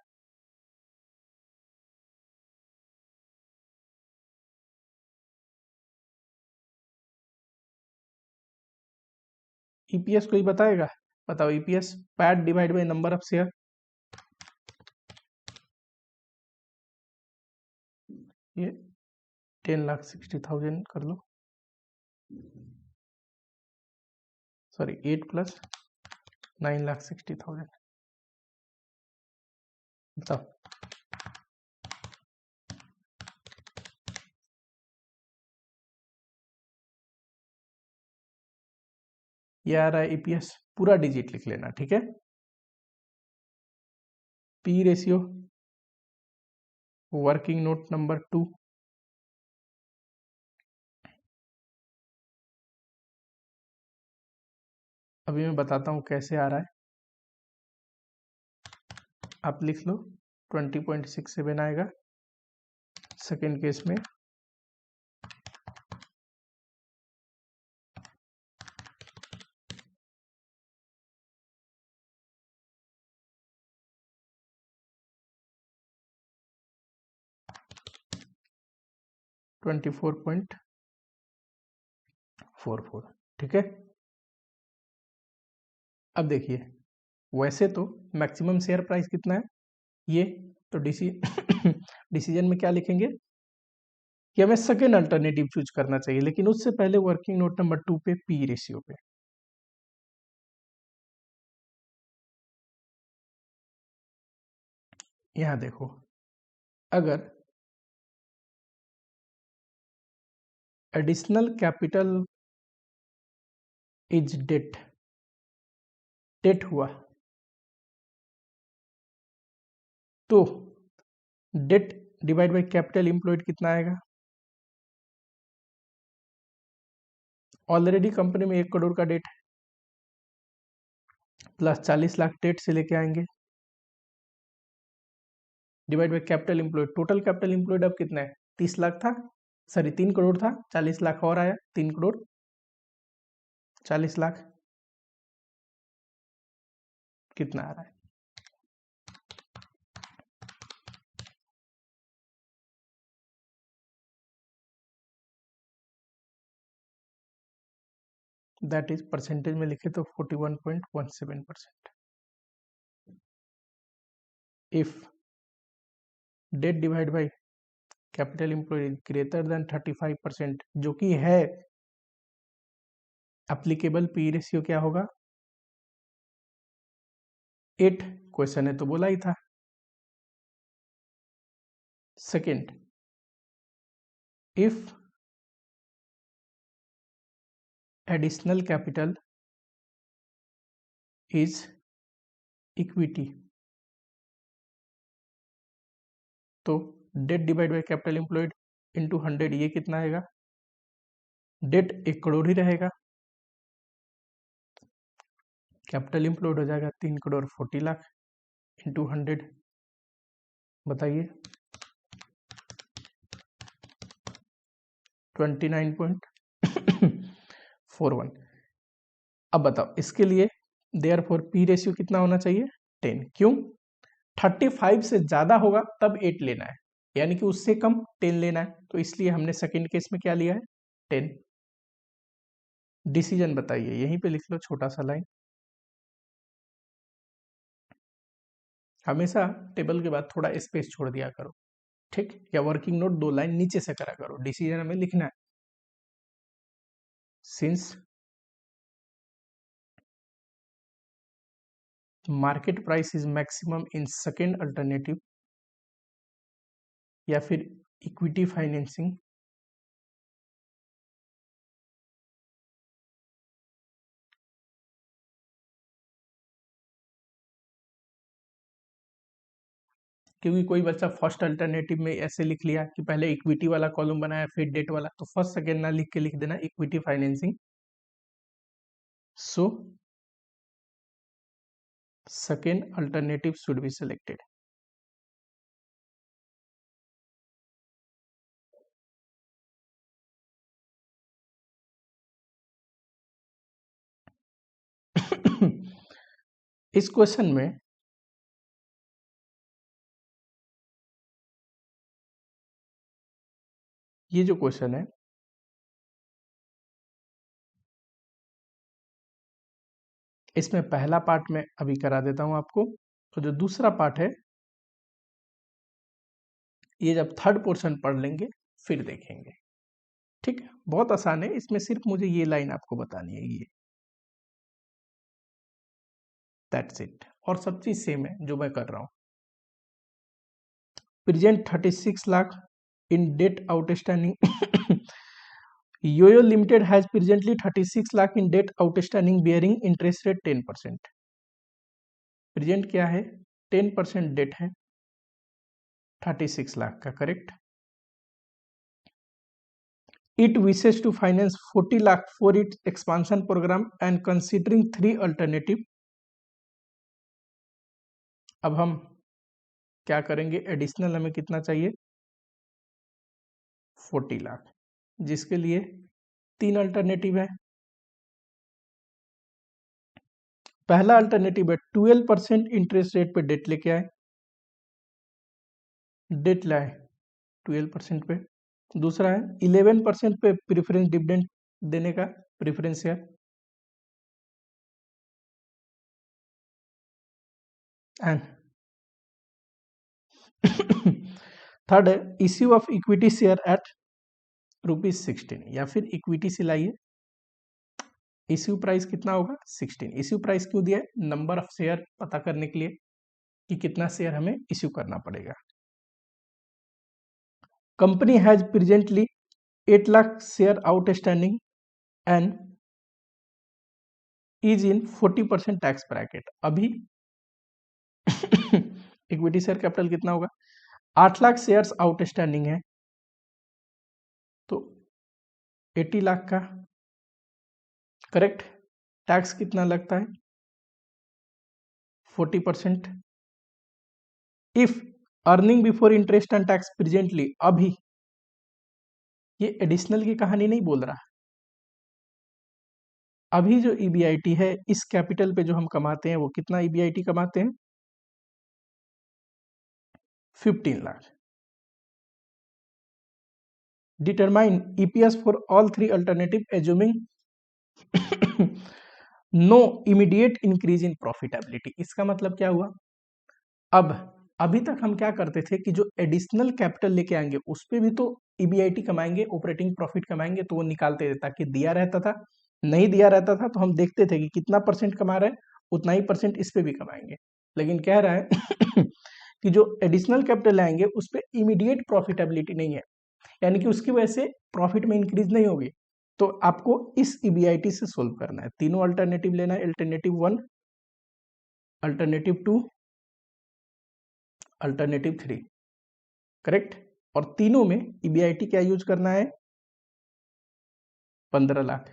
ईपीएस कोई बताएगा, बताओ EPS, PAT divide by number of share, ये 10,60,000 कर लो, सॉरी 8 प्लस 9,60,000। बताओ, ये आ रहा है ईपीएस, पूरा डिजिट लिख लेना, ठीक है। P ratio, working note number 2, अभी मैं बताता हूँ कैसे आ रहा है, आप लिख लो, 20.67 आएगा। सेकेंड केस में 24.44, ठीक है। अब देखिए, वैसे तो मैक्सिमम शेयर प्राइस कितना है, ये तो डिसीजन में क्या लिखेंगे कि हमें सेकेंड अल्टरनेटिव चूज करना चाहिए, लेकिन उससे पहले वर्किंग नोट नंबर 2 पे पी रेशियो पे, यहां देखो, अगर additional capital is debt, debt हुआ तो debt divide by capital employed कितना आएगा? ऑलरेडी कंपनी में 1 करोड़ का डेट है, प्लस 40 लाख डेट से लेके आएंगे, divide by capital employed. Total capital employed अब कितना है? 30 लाख था, सॉरी 3 करोड़ था, 40 लाख और आया, 3 करोड़ 40 लाख कितना आ रहा है? दैट इज परसेंटेज में लिखे तो 41.17%। If debt divide by capital employed greater than 35%, जो कि है एप्लीकेबल, पी रेशियो क्या होगा? 8। क्वेश्चन है तो बोला ही था। Second, if additional capital is equity, तो debt divide by capital employed into 100, ये कितना आएगा? डेट 1 करोड़ ही रहेगा, कैपिटल एम्प्लॉयड हो जाएगा 3 करोड़ 40 लाख इंटू 100, बताइए 29.41। अब बताओ इसके लिए देयरफॉर पी रेशियो कितना होना चाहिए? 10। क्यों? 35 से ज्यादा होगा तब 8 लेना है, यानी कि उससे कम 10 लेना है, तो इसलिए हमने सेकंड केस में क्या लिया है? 10। डिसीजन बताइए, यहीं पे लिख लो छोटा सा लाइन। हमेशा टेबल के बाद थोड़ा स्पेस छोड़ दिया करो, ठीक? या वर्किंग नोट 2 लाइन नीचे से करा करो, डिसीजन हमें लिखना है। Since market price is maximum in second alternative या फिर इक्विटी फाइनेंसिंग, क्योंकि कोई बच्चा फर्स्ट अल्टरनेटिव में ऐसे लिख लिया कि पहले इक्विटी वाला कॉलम बनाया फिर डेट वाला, तो फर्स्ट सेकेंड ना लिख के लिख देना equity financing. So second alternative should be selected. इस क्वेश्चन में ये जो क्वेश्चन है, इसमें पहला पार्ट में अभी करा देता हूं आपको, तो जो दूसरा पार्ट है ये जब थर्ड पोर्शन पढ़ लेंगे फिर देखेंगे, ठीक है? बहुत आसान है, इसमें सिर्फ मुझे ये लाइन आपको बतानी है, ये दैट्स इट, और सब चीज सेम है जो मैं कर रहा हूं। Present 36 lakh in debt outstanding. Yo-Yo Limited has presently 36 lakh in debt outstanding bearing interest rate 10%. Present क्या है? 10% डेट है 36 लाख का, correct? It wishes to finance 40 lakh for its expansion program and considering 3 alternative. अब हम क्या करेंगे? एडिशनल हमें कितना चाहिए? 40 लाख, जिसके लिए 3 अल्टरनेटिव है। पहला अल्टरनेटिव है 12% इंटरेस्ट रेट पे डेट लेके आए, डेट लाए 12% पे। दूसरा है 11% पे प्रेफरेंस डिविडेंड देने का, प्रेफरेंस शेयर। एंड थर्ड है issue of equity share eight ₹16, या फिर इक्विटी से लाइए। इश्यू प्राइस कितना होगा? 16। इश्यू प्राइस क्यों दिया है? नंबर ऑफ शेयर पता करने के लिए कि कितना शेयर हमें इश्यू करना पड़ेगा। Company has presently 8 lakh share outstanding and is in 40% tax bracket. अभी इक्विटी शेयर कैपिटल कितना होगा? 8 लाख शेयर्स आउटस्टैंडिंग है तो 80 लाख का, करेक्ट। टैक्स कितना लगता है? 40%। If earning before interest and tax presently, अभी ये एडिशनल की कहानी नहीं बोल रहा। अभी जो ईबीआईटी है इस कैपिटल पे जो हम कमाते हैं वो कितना ईबीआईटी कमाते हैं? 15 लाख। Determine EPS for all 3 alternative assuming no immediate increase in profitability. इसका मतलब क्या हुआ? अब अभी तक हम क्या करते थे कि जो एडिशनल कैपिटल लेके आएंगे उस पे भी तो ईबीआईटी कमाएंगे, ऑपरेटिंग प्रॉफिट कमाएंगे, तो वो निकालते थे ताकि दिया रहता था। नहीं दिया रहता था तो हम देखते थे कि कितना परसेंट कमा रहे हैं, उतना ही परसेंट इस पे भी कमाएंगे। लेकिन कह रहा है कि जो एडिशनल कैपिटल लाएंगे उस पे इमीडिएट प्रॉफिटेबिलिटी नहीं है, यानी कि उसकी वजह से प्रॉफिट में इंक्रीज नहीं होगी। तो आपको इस ईबीआईटी से सोल्व करना है। तीनों अल्टरनेटिव लेना है, अल्टरनेटिव 1, अल्टरनेटिव 2, अल्टरनेटिव 3, करेक्ट। और तीनों में ईबीआईटी क्या यूज करना है? 15 लाख।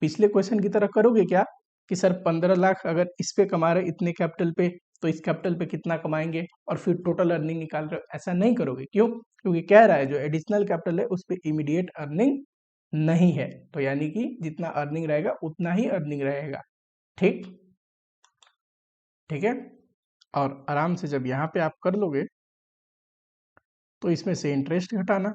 पिछले क्वेश्चन की तरह करोगे क्या कि सर 15 लाख अगर इस पे कमा रहे इतने कैपिटल पे तो इस कैपिटल पे कितना कमाएंगे और फिर टोटल अर्निंग निकाल रहे हो? ऐसा नहीं करोगे। क्यों? क्योंकि कह रहा है जो एडिशनल कैपिटल है उस पे इमीडिएट अर्निंग नहीं है, तो यानी कि जितना अर्निंग रहेगा उतना ही अर्निंग रहेगा। ठीक, ठीक है। और आराम से जब यहाँ पे आप कर लोगे तो इसमें से इंटरेस्ट घटाना।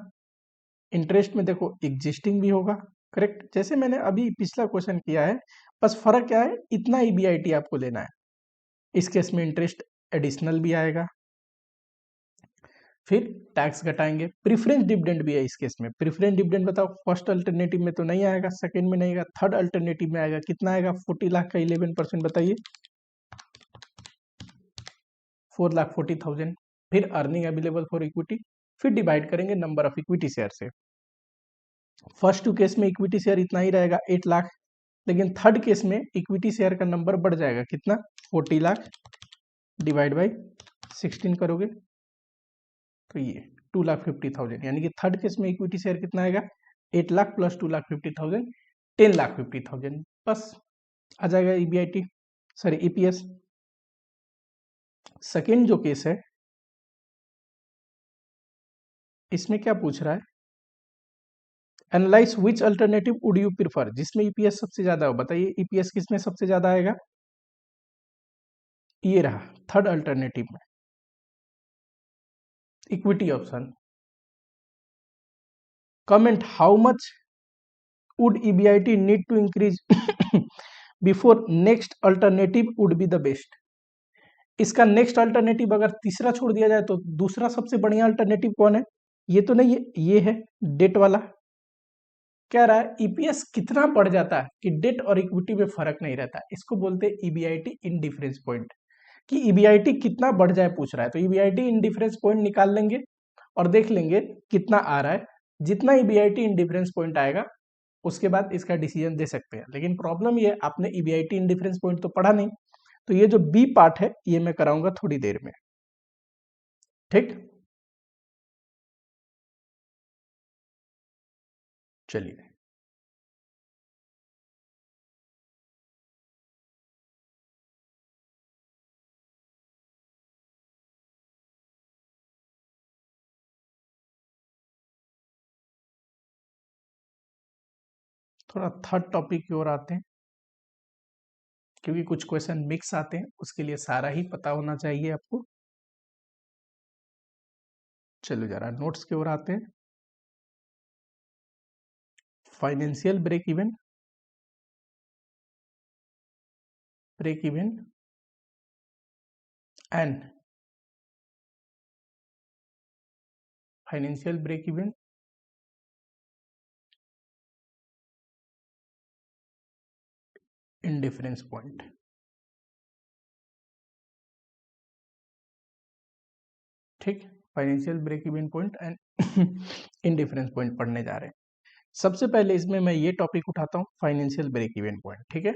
इंटरेस्ट में देखो एग्जिस्टिंग भी होगा, करेक्ट, जैसे मैंने अभी पिछला क्वेश्चन किया है। बस फर्क क्या है, इतना ईबीआईटी आपको लेना है। इस केस में इंटरेस्ट एडिशनल भी आएगा। फिर टैक्स घटाएंगे। प्रेफरेंस डिविडेंड भी है इस केस में। प्रेफरेंस डिविडेंड बताओ, फर्स्ट अल्टरनेटिव में तो नहीं आएगा, सेकंड में नहीं आएगा, थर्ड अल्टरनेटिव में आएगा। कितना आएगा? 40 लाख का 11%, बताइए। 4,40,000। फिर अर्निंग अवेलेबल फॉर इक्विटी, फिर डिवाइड करेंगे नंबर ऑफ इक्विटी शेयर से। फर्स्ट टू केस में इक्विटी शेयर इतना ही रहेगा, 8 लाख। लेकिन थर्ड केस में इक्विटी शेयर का नंबर बढ़ जाएगा, कितना? 40 लाख डिवाइड बाई 16 करोगे तो ये 2,50,000, यानी कि थर्ड केस में इक्विटी शेयर कितना आएगा? 8 लाख प्लस 2,50,000, 10,50,000। बस आ जाएगा ईबीआईटी, सॉरी ईपीएस। सेकेंड जो केस है इसमें क्या पूछ रहा है? Analyse which alternative would you prefer, जिसमें ईपीएस सबसे ज्यादा हो। बताइए ईपीएस किसमें सबसे ज्यादा आएगा? ये रहा थर्ड अल्टरनेटिव में, equity option. Comment how much would EBIT need to increase before next alternative would be the best. इसका नेक्स्ट अल्टरनेटिव अगर तीसरा छोड़ दिया जाए तो दूसरा सबसे बढ़िया अल्टरनेटिव कौन है? ये तो नहीं है, ये है डेट वाला। कह रहा है ईपीएस कितना बढ़ जाता है कि डेट और इक्विटी में फर्क नहीं रहता। इसको बोलते हैं ईबीआईटी इंडिफरेंस पॉइंट, कि ईबीआईटी कितना बढ़ जाए पूछ रहा है। तो ईबीआईटी इंडिफरेंस पॉइंट निकाल लेंगे और देख लेंगे कितना आ रहा है। जितना ईबीआईटी इंडिफरेंस पॉइंट आएगा उसके बाद इसका डिसीजन दे सकते हैं। लेकिन प्रॉब्लम ये, आपने ईबीआईटी इंडिफरेंस पॉइंट तो पढ़ा नहीं, तो ये जो बी पार्ट है ये मैं कराऊंगा थोड़ी देर में। ठीक, चलिए। थोड़ा थर्ड टॉपिक की ओर आते हैं, क्योंकि कुछ क्वेश्चन मिक्स आते हैं, उसके लिए सारा ही पता होना चाहिए आपको। चलो जरा नोट्स की ओर आते हैं। Financial break even and financial break even indifference point. ठीक, financial break even point and indifference point पढ़ने जा रहे हैं। सबसे पहले इसमें मैं ये टॉपिक उठाता हूँ, फाइनेंशियल ब्रेक इवन पॉइंट, ठीक है।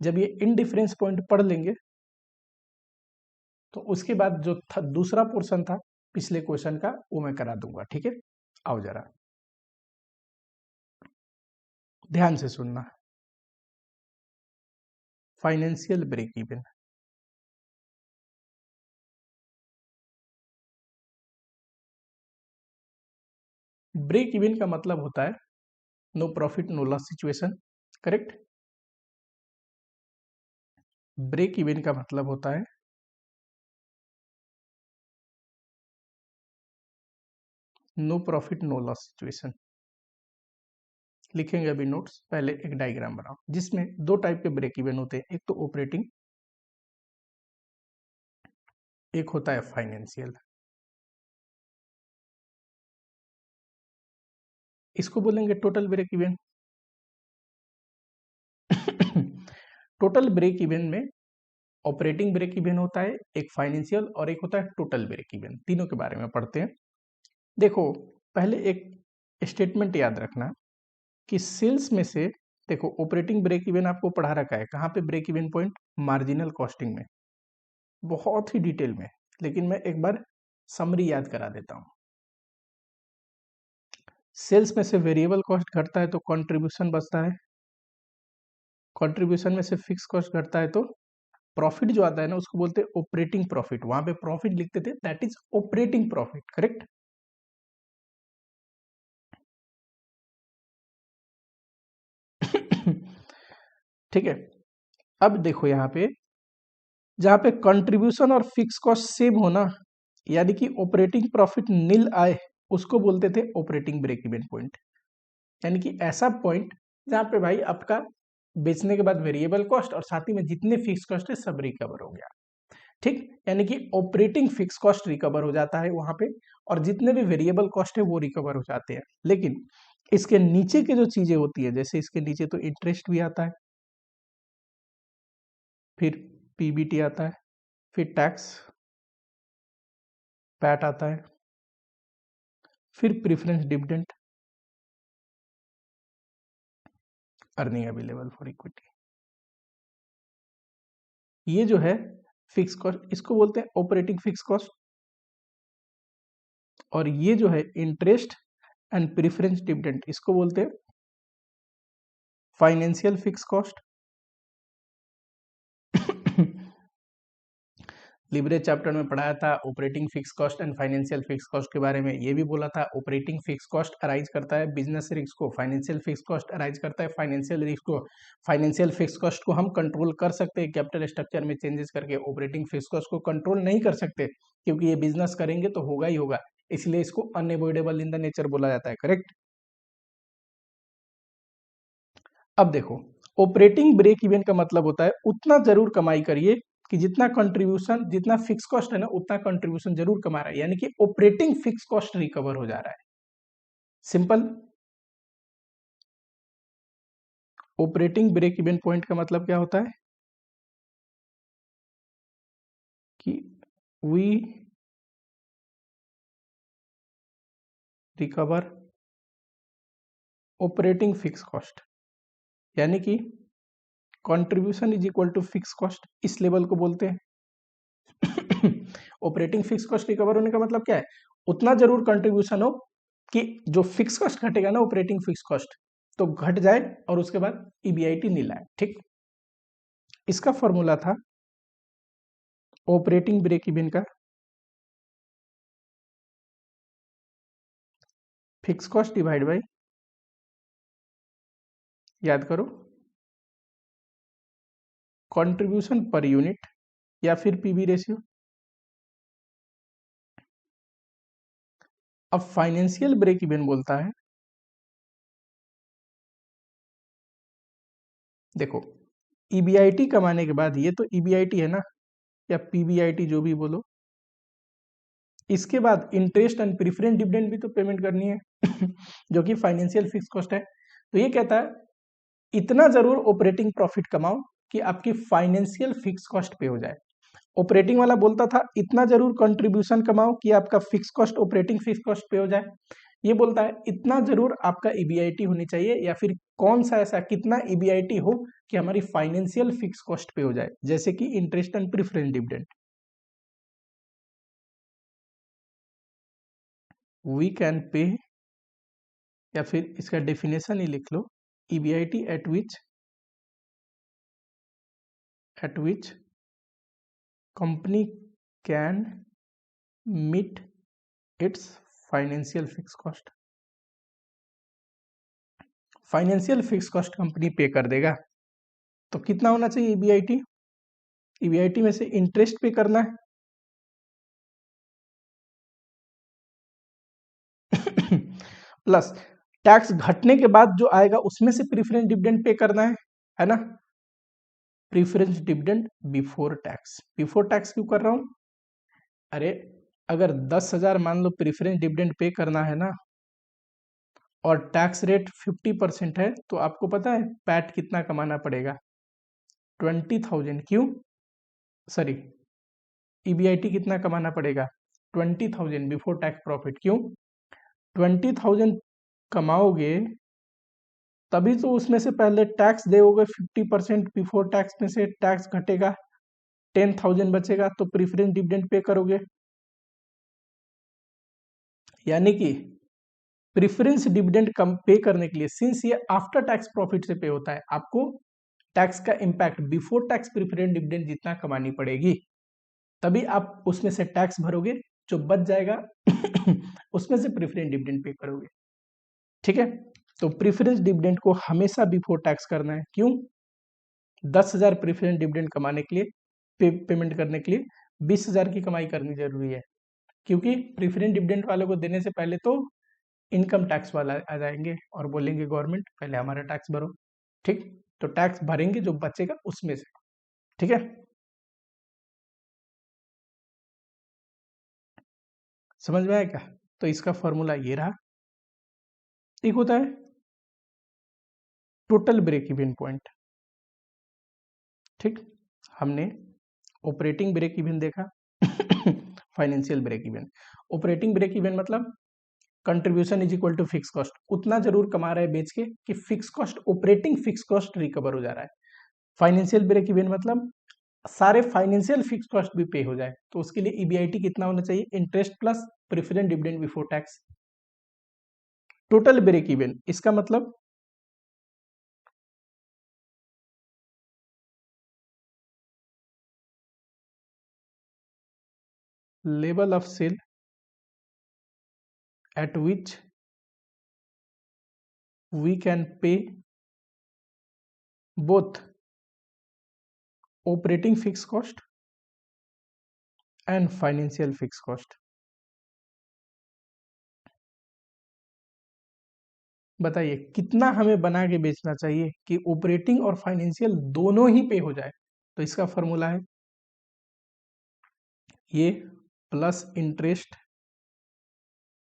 जब ये इनडिफरेंस पॉइंट पढ़ लेंगे तो उसके बाद जो दूसरा पोर्शन था पिछले क्वेश्चन का वो मैं करा दूंगा, ठीक है। आओ जरा ध्यान से सुनना। Financial break even, break even का मतलब होता है no profit no loss situation, correct. Break even का मतलब होता है no profit no loss situation. लिखेंगे अभी नोट्स, पहले एक डायग्राम बनाओ जिसमें दो टाइप के ब्रेक इवन होते हैं, एक तो ऑपरेटिंग, एक होता है फाइनेंशियल। इसको बोलेंगे total break even. Total break even में ऑपरेटिंग ब्रेक इवन होता है, एक फाइनेंशियल और एक होता है टोटल ब्रेक इवन। तीनों के बारे में पढ़ते हैं। देखो पहले एक स्टेटमेंट याद रखना कि सेल्स में से, देखो ऑपरेटिंग ब्रेक इवन आपको पढ़ा रखा है कहाँ पे, break even point marginal costing में, बहुत ही डिटेल में, लेकिन मैं एक बार समरी याद करा देता हूँ। सेल्स में से वेरिएबल कॉस्ट घटता है तो कंट्रीब्यूशन बचता है, कंट्रीब्यूशन में से फिक्स कॉस्ट घटता है तो प्रॉफिट जो आता है ना उसको बोलते हैं ऑपरेटिंग प्रॉफिट। वहां पे प्रॉफिट लिखते थे, that is operating profit, correct. ठीक है। अब देखो यहाँ पे जहां पे कंट्रीब्यूशन और फिक्स कॉस्ट सेम होना, यानी कि ऑपरेटिंग प्रॉफिट नील आए, उसको बोलते थे ऑपरेटिंग ब्रेक इवन पॉइंट। यानी कि ऐसा पॉइंट जहां पे भाई आपका बेचने के बाद वेरिएबल कॉस्ट और साथ ही में जितने फिक्स कॉस्ट है सब रिकवर हो गया, ठीक। यानी कि ऑपरेटिंग फिक्स कॉस्ट रिकवर हो जाता है वहां पे, और जितने भी वेरिएबल कॉस्ट है वो रिकवर हो जाते हैं। लेकिन इसके नीचे की जो चीजें होती है, जैसे इसके नीचे तो इंटरेस्ट भी आता है, फिर पीबीटी आता है, फिर टैक्स पैट आता है, फिर preference dividend, earning available for equity. ये जो है फिक्स कॉस्ट, इसको बोलते हैं ऑपरेटिंग फिक्स कॉस्ट। और ये जो है इंटरेस्ट एंड प्रेफरेंस डिविडेंड, इसको बोलते हैं financial fix cost. Leverage chapter में पढ़ाया था operating fix cost and financial fix cost के बारे में। ये भी बोला था ऑपरेटिंग फिक्स कॉस्ट अराइज करता है बिजनेस रिस्क को, फाइनेंशियल फिक्स कॉस्ट अराइज करता है फाइनेंशियल रिस्क को। फाइनेंशियल फिक्स कॉस्ट को हम कंट्रोल कर सकते हैं कैपिटल स्ट्रक्चर में चेंजेस करके, ऑपरेटिंग फिक्स कॉस्ट को कंट्रोल नहीं कर सकते, क्योंकि ये बिजनेस करेंगे तो होगा ही होगा, इसलिए इसको अनएवॉइडेबल इन द नेचर बोला जाता है, करेक्ट। अब देखो ऑपरेटिंग ब्रेक इवन का मतलब होता है उतना जरूर कमाई करिए कि जितना कंट्रीब्यूशन, जितना फिक्स कॉस्ट है ना उतना कंट्रीब्यूशन जरूर कमा रहा है, यानी कि ऑपरेटिंग फिक्स कॉस्ट रिकवर हो जा रहा है। Simple. Operating break even point का मतलब क्या होता है कि we recover operating fix cost, यानी कि contribution is equal to fix cost, इस लेवल को बोलते हैं। ऑपरेटिंग फिक्स कॉस्ट रिकवर होने का मतलब क्या है, उतना जरूर कंट्रीब्यूशन हो कि जो फिक्स कॉस्ट घटेगा ना ऑपरेटिंग फिक्स कॉस्ट तो घट जाए और उसके बाद ईबीआईटी नील आए, ठीक। इसका फॉर्मूला था ऑपरेटिंग ब्रेक इवन का फिक्स कॉस्ट डिवाइड बाय, याद करो, कंट्रीब्यूशन पर यूनिट या फिर पीवी रेशियो। अब फाइनेंशियल ब्रेक इवन बोलता है, देखो ईबीआईटी कमाने के बाद, ये तो ईबीआईटी है ना या पीबीआईटी जो भी बोलो, इसके बाद इंटरेस्ट एंड प्रेफरेंस डिविडेंड भी तो पेमेंट करनी है जो कि फाइनेंशियल फिक्स कॉस्ट है। तो ये कहता है इतना जरूर ऑपरेटिंग प्रॉफिट कमाओ कि आपकी फाइनेंशियल फिक्स कॉस्ट पे हो जाए। ऑपरेटिंग वाला बोलता था इतना जरूर कंट्रीब्यूशन कमाओ कि आपका fix cost operating fix cost पे हो जाए। ये बोलता है इतना जरूर आपका ईबीआईटी होनी चाहिए, या फिर कौन सा ऐसा कितना ईबीआईटी हो कि हमारी फाइनेंशियल फिक्स कॉस्ट पे हो जाए, जैसे कि interest and preference dividend. We can pay, या फिर इसका डेफिनेशन ही लिख लो, EBIT at which company can meet its financial fix cost. Financial fix cost company pay कर देगा, तो कितना होना चाहिए ईबीआईटी? ईबीआईटी में से इंटरेस्ट पे करना है प्लस टैक्स घटने के बाद जो आएगा उसमें से प्रीफरेंस डिविडेंड पे करना है ना। Preference dividend before tax, before tax क्यों कर रहा हूं? अरे अगर 10,000 मान लो प्रीफरेंस डिविडेंड पे करना है ना, और टैक्स रेट 50% है, तो आपको पता है पैट कितना कमाना पड़ेगा? 20,000। क्यों? सॉरी, ईबीआईटी कितना कमाना पड़ेगा? 20,000 बिफोर टैक्स प्रॉफिट। क्यों? 20,000 कमाओगे तभी तो उसमें से पहले टैक्स दोगे 50%, बिफोर टैक्स में से टैक्स घटेगा, 10,000 बचेगा, तो प्रीफरेंस डिविडेंड पे करोगे। यानी कि प्रीफरेंस डिविडेंड कम पे करने के लिए, सिंस ये आफ्टर टैक्स प्रॉफिट से पे होता है, आपको टैक्स का impact before tax preference dividend जितना कमानी पड़ेगी, तभी आप उसमें से टैक्स भरोगे, जो बच जाएगा उसमें से प्रीफरेंस डिविडेंड पे करोगे। ठीक है, तो प्रीफरेंस डिविडेंड को हमेशा बिफोर टैक्स करना है। क्यों? 10,000 प्रीफरेंस डिविडेंड कमाने के लिए, पेमेंट करने के लिए 20,000 की कमाई करनी जरूरी है, क्योंकि प्रीफरेंस डिविडेंड वालों को देने से पहले तो इनकम टैक्स वाला आ जाएंगे और बोलेंगे गवर्नमेंट पहले हमारा टैक्स भरो। ठीक, तो टैक्स भरेंगे जो बचेगा उसमें से। ठीक है, समझ में आया क्या? तो इसका फॉर्मूला ये रहा। एक होता है टोटल ब्रेक इवन पॉइंट। ठीक, हमने ऑपरेटिंग ब्रेक इवन देखा financial break even. Operating break even मतलब contribution is equal to fix cost, उतना जरूर कमा रहा है बेच के कि fix cost, operating fix cost recover हो जा रहा है। फाइनेंशियल ब्रेक इवन मतलब सारे फाइनेंशियल फिक्स कॉस्ट भी पे हो जाए, तो उसके लिए ईबीआईटी कितना होना चाहिए? Interest plus preference dividend before tax. Total break even इसका मतलब level of sale at which we can pay both operating fixed cost and financial fixed cost। बताइए कितना हमें बना के बेचना चाहिए कि ऑपरेटिंग और फाइनेंशियल दोनों ही पे हो जाए? तो इसका फॉर्मूला है ये plus interest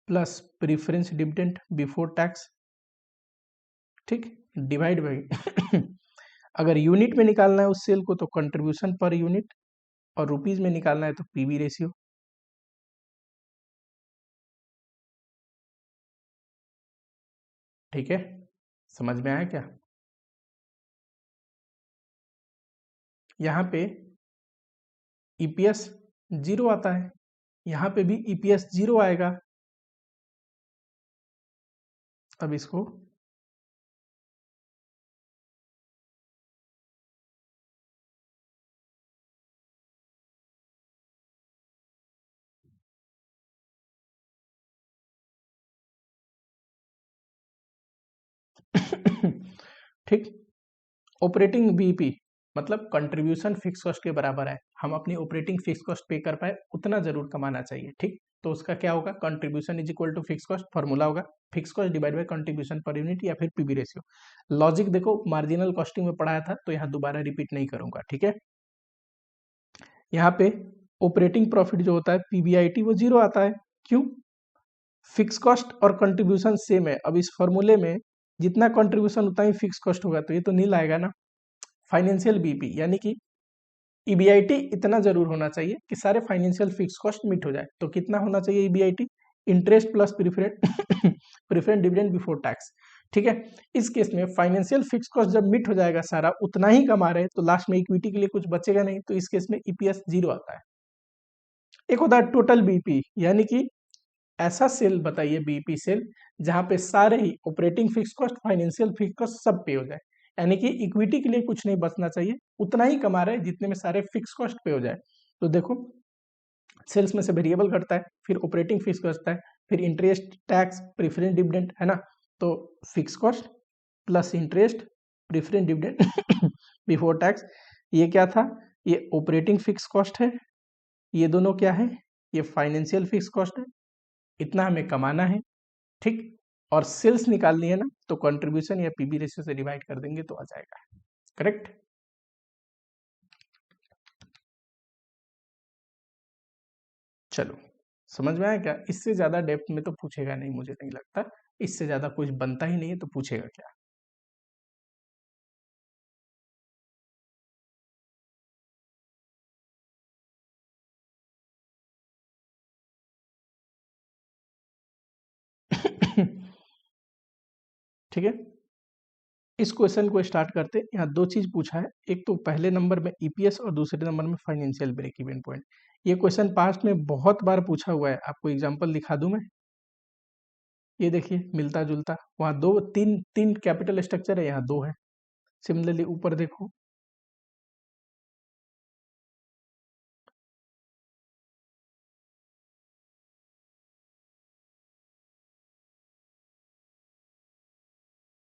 plus preference dividend before tax. ठीक, डिवाइड बाई अगर यूनिट में निकालना है उस सेल को तो कंट्रीब्यूशन पर यूनिट, और रुपीज में निकालना है तो पीवी रेशियो। ठीक है, समझ में आया क्या? यहाँ पे ईपीएस 0 आता है, यहाँ पे भी ईपीएस 0 आएगा। अब इसको ठीक, ऑपरेटिंग बीपी मतलब कंट्रीब्यूशन फिक्स कॉस्ट के बराबर है, हम अपनी ऑपरेटिंग फिक्स कॉस्ट पे कर पाए उतना जरूर कमाना चाहिए। ठीक, तो उसका क्या होगा? Contribution is equal to fix cost, formula होगा fix cost divide by contribution per unit या फिर पीवी रेशियो। लॉजिक देखो मार्जिनल कॉस्टिंग में पढ़ाया था, तो यहाँ दोबारा रिपीट नहीं करूंगा। ठीक है, यहाँ पे ऑपरेटिंग प्रॉफिट जो होता है पीबीआईटी वो 0 आता है। क्यों? फिक्स कॉस्ट और कंट्रीब्यूशन सेम है। अब इस फॉर्मूले में जितना कंट्रीब्यूशन उतना ही फिक्स कॉस्ट होगा, तो ये तो नील आएगा ना। फाइनेंशियल बीपी यानी कि ईबीआईटी इतना जरूर होना चाहिए कि सारे फाइनेंशियल फिक्स कॉस्ट मीट हो जाए। तो कितना होना चाहिए EBIT? Interest plus preference preference dividend before tax. ठीक है, इस केस में फाइनेंशियल फिक्स कॉस्ट जब मिट हो जाएगा सारा, उतना ही कमा रहे हैं, तो लास्ट में इक्विटी के लिए कुछ बचेगा नहीं, तो इस केस में ईपीएस जीरो आता है। एक होता है टोटल बीपी, यानी कि ऐसा सेल बताइए, बीपी सेल, जहां पे सारे ही operating fix cost, financial fix cost सब पे हो जाए, यानी कि इक्विटी के लिए कुछ नहीं बचना चाहिए, उतना ही कमा रहे हैं जितने में सारे फिक्स कॉस्ट पे हो जाए। तो देखो, सेल्स में से वेरिएबल घटता है, फिर ऑपरेटिंग फिक्स घटता है, फिर इंटरेस्ट, टैक्स, प्रीफरेंस डिविडेंड, है ना। तो fix cost plus interest, preference dividend before tax, ये क्या था, ये ऑपरेटिंग फिक्स कॉस्ट है, ये दोनों क्या है, ये फाइनेंशियल फिक्स कॉस्ट है, इतना हमें कमाना है, ठीक। और सेल्स निकालनी है ना, तो कंट्रीब्यूशन या पीबी रेशियो से डिवाइड कर देंगे तो आ जाएगा, करेक्ट। चलो, समझ में आया क्या? इससे ज्यादा डेप्थ में तो पूछेगा नहीं, मुझे नहीं लगता इससे ज्यादा कुछ बनता ही नहीं है, तो पूछेगा क्या। ठीक है, इस क्वेश्चन को स्टार्ट करते हैं। यहाँ दो चीज पूछा है, एक तो पहले नंबर में ईपीएस और दूसरे नंबर में फाइनेंशियल ब्रेक इवन पॉइंट। ये क्वेश्चन पास्ट में बहुत बार पूछा हुआ है, आपको एग्जांपल दिखा दूं मैं। ये देखिए, मिलता जुलता, वहाँ दो तीन तीन कैपिटल स्ट्रक्चर है, यहाँ दो है। सिमिलरली ऊपर देखो,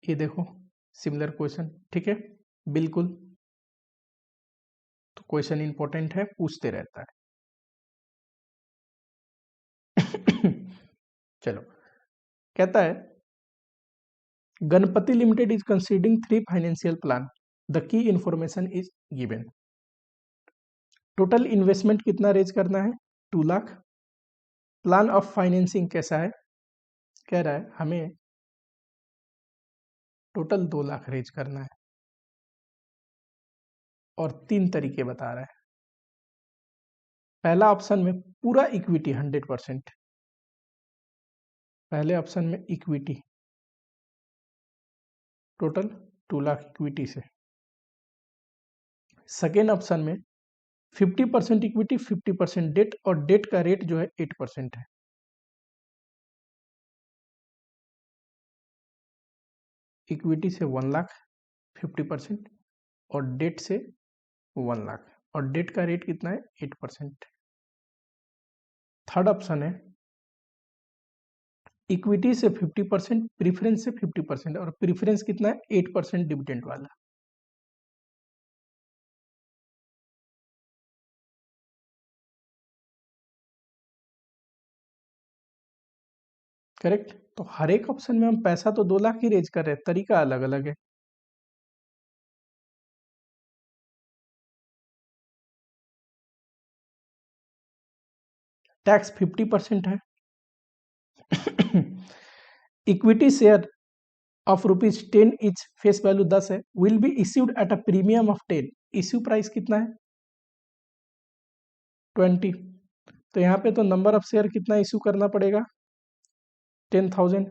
ये देखो, सिमिलर क्वेश्चन, ठीक है, बिल्कुल। तो क्वेश्चन इंपॉर्टेंट है, पूछते रहता है। चलो, कहता है Ganpati limited is considering three financial plan, the key information is given. Total investment कितना रेज करना है, 2 लाख। प्लान ऑफ फाइनेंसिंग कैसा है, कह रहा है हमें टोटल 2 लाख रेज करना है, और 3 तरीके बता रहा है। पहला ऑप्शन में पूरा इक्विटी 100%, पहले ऑप्शन में इक्विटी टोटल 2 लाख इक्विटी से। सेकेंड ऑप्शन में 50% इक्विटी, 50% डेट, और डेट का रेट जो है 8% है। इक्विटी से 1 लाख 50%, और डेट से 1 लाख, और डेट का रेट कितना है, 8%। थर्ड ऑप्शन है इक्विटी से 50%, प्रीफरेंस से 50%, और प्रीफरेंस कितना है, 8% डिविडेंड वाला। करेक्ट। तो हर एक ऑप्शन में हम पैसा तो 2 लाख ही रेज कर रहे हैं, तरीका अलग अलग है। टैक्स 50% है। Equity share of ₹10 etch, face value 10 है, will be issued at a premium of 10। Issue price कितना है, 20। तो यहाँ पे तो नंबर ऑफ शेयर कितना इश्यू करना पड़ेगा, 10,000।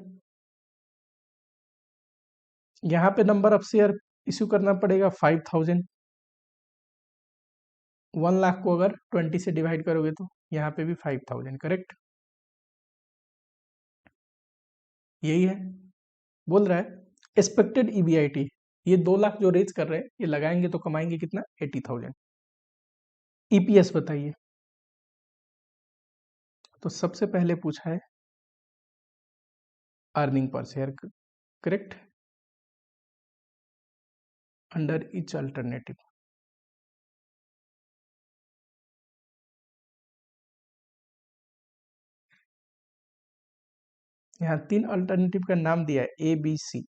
यहाँ पे नंबर ऑफ शेयर इश्यू करना पड़ेगा 5,000। 1 लाख को अगर 20 से डिवाइड करोगे तो यहाँ पे भी 5,000, करेक्ट। यही है, बोल रहा है एक्सपेक्टेड ईबीआईटी, ये 2 लाख जो रेज कर रहे हैं, ये लगाएंगे तो कमाएंगे कितना, 80,000। ईपीएस बताइए। तो सबसे पहले पूछा है earning per share, correct, under etch alternative. यहाँ 3 अल्टरनेटिव का नाम दिया है, ए बी सी,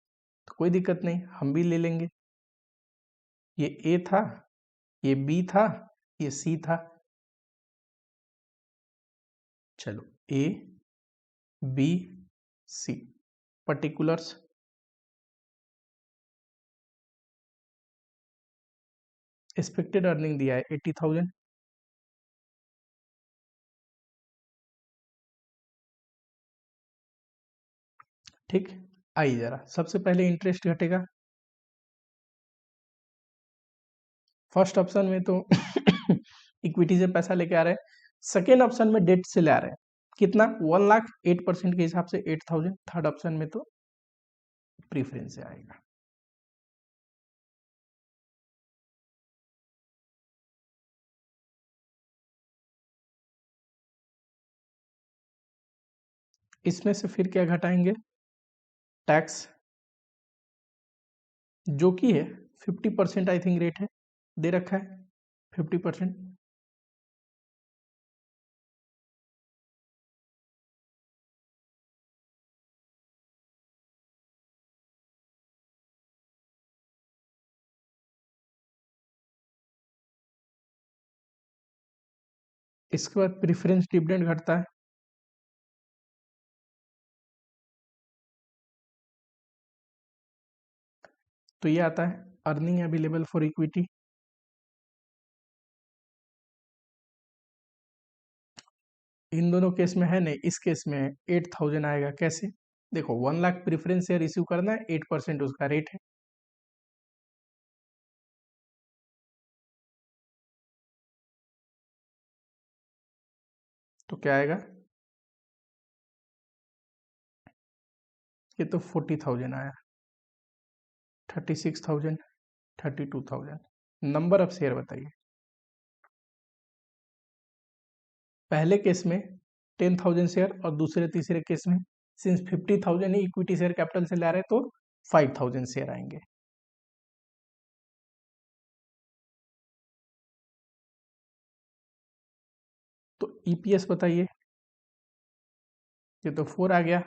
तो कोई दिक्कत नहीं, हम भी ले लेंगे। ये ए था, ये बी था, ये सी था। चलो, A B C, particulars. Expected earning दिया है 80,000। ठीक, आइए जरा सबसे पहले इंटरेस्ट घटेगा फर्स्ट ऑप्शन में तो इक्विटी से पैसा लेके आ रहे हैं, सेकेंड ऑप्शन में डेट से ले आ रहे हैं कितना 1 लाख 8% के हिसाब से 8,000, थर्ड ऑप्शन में तो प्रीफरेंस से आएगा। इसमें से फिर क्या घटाएंगे, टैक्स जो कि है 50% आई थिंक रेट है दे रखा है 50%। इसके बाद प्रेफरेंस डिविडेंड घटता है, तो ये आता है अर्निंग अवेलेबल फॉर इक्विटी। इन दोनों केस में है नहीं, इस केस में 8,000 आएगा कैसे, देखो 1 लाख प्रेफरेंस शेयर इश्यू करना है, 8% उसका रेट है, तो क्या आएगा, ये तो 40,000 आया, 36,000, 32,000। नंबर ऑफ शेयर बताइए, पहले केस में 10,000 शेयर और दूसरे तीसरे केस में सिंस 50,000 ही इक्विटी शेयर कैपिटल से ला रहे तो 5,000 शेयर आएंगे। तो ईपीएस बताइए, ये तो 4 आ गया,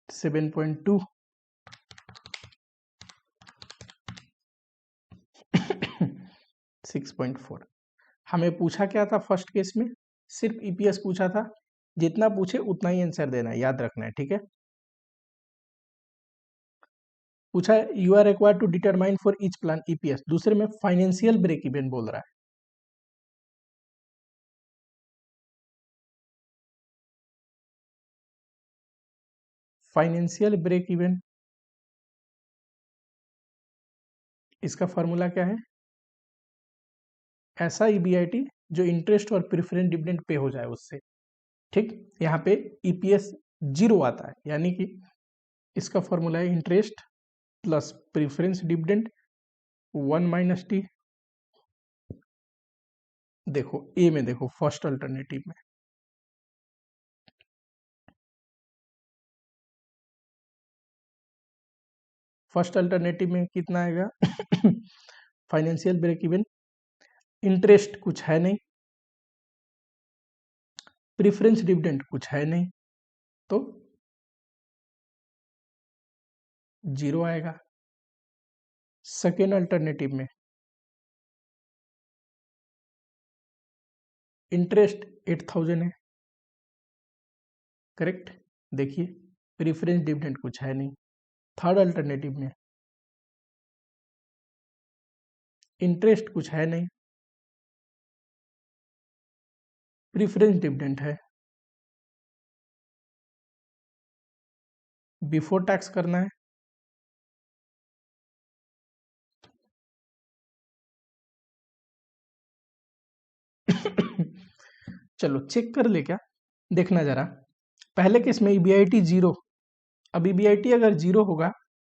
7.2, 6.4। हमें पूछा क्या था फर्स्ट केस में, सिर्फ ईपीएस पूछा था, जितना पूछे उतना ही आंसर देना है, याद रखना है, ठीक है। पूछा है you are required to determine for each plan EPS, दूसरे में फाइनेंशियल ब्रेक इवन बोल रहा है, फाइनेंशियल ब्रेक इवन इसका फॉर्मूला क्या है, ऐसा ईबीआईटी जो इंटरेस्ट और प्रेफरेंस डिविडेंड पे हो जाए उससे, ठीक। यहाँ पे ईपीएस 0 आता है, यानी कि इसका फॉर्मूला है interest plus preference dividend 1 - t। देखो ए में देखो फर्स्ट अल्टरनेटिव में फर्स्ट अल्टरनेटिव में कितना आएगा फाइनेंशियल ब्रेक इवन, इंटरेस्ट कुछ है नहीं, प्रेफरेंस डिविडेंड कुछ है नहीं, तो 0 आएगा। सेकेंड अल्टरनेटिव में इंटरेस्ट 8,000 है, करेक्ट, देखिए प्रेफरेंस डिविडेंड कुछ है नहीं। थर्ड अल्टरनेटिव में इंटरेस्ट कुछ है नहीं, प्रेफरेंस डिविडेंड है, बिफोर टैक्स करना है, चलो चेक कर ले क्या, देखना जरा, पहले केस में ईबीआईटी 0, अब ईबीआईटी अगर 0 होगा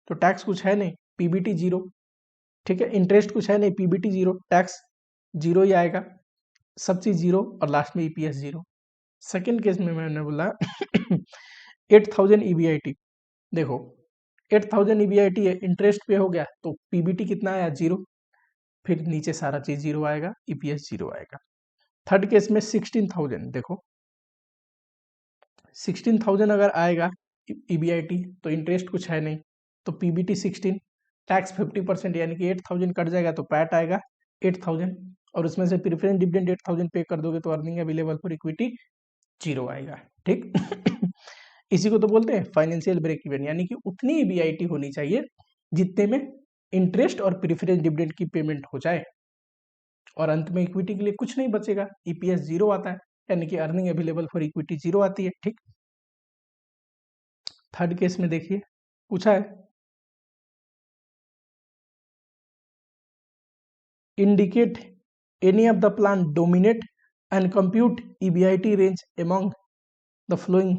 तो टैक्स कुछ है नहीं, पीबीटी 0, ठीक है, इंटरेस्ट कुछ है नहीं, पीबीटी 0, टैक्स 0 ही आएगा, सब चीज 0 और लास्ट में ईपीएस 0। सेकेंड केस में मैंने बोला 8,000 ईबीआईटी, देखो 8,000 ईबीआईटी है, इंटरेस्ट पे हो गया तो पीबीटी कितना आया 0, फिर नीचे सारा चीज 0 आएगा, ईपीएस 0 आएगा। थर्ड केस में 16,000, देखो 16,000 अगर आएगा ईबीआईटी तो इंटरेस्ट कुछ है नहीं, तो पीबीटी 16, टैक्स 50% यानी कि 8,000 कट जाएगा तो पैट आएगा 8,000, और उसमें से प्रेफरेंस डिविडेंड 8,000 पे कर दोगे तो अर्निंग अवेलेबल फॉर इक्विटी 0 आएगा, ठीक। इसी को तो बोलते हैं फाइनेंशियल ब्रेक इवन, यानी कि उतनी ईबीआईटी होनी चाहिए जितने में इंटरेस्ट और प्रेफरेंस डिविडेंड की पेमेंट हो जाए, और अंत में इक्विटी के लिए कुछ नहीं बचेगा, ईपीएस 0 आता है। यानी कि अर्निंग अवेलेबल फॉर इक्विटी 0 आती है। ठीक, थर्ड केस में देखिए पूछा है indicate any of the plan dominate and compute EBIT range among the following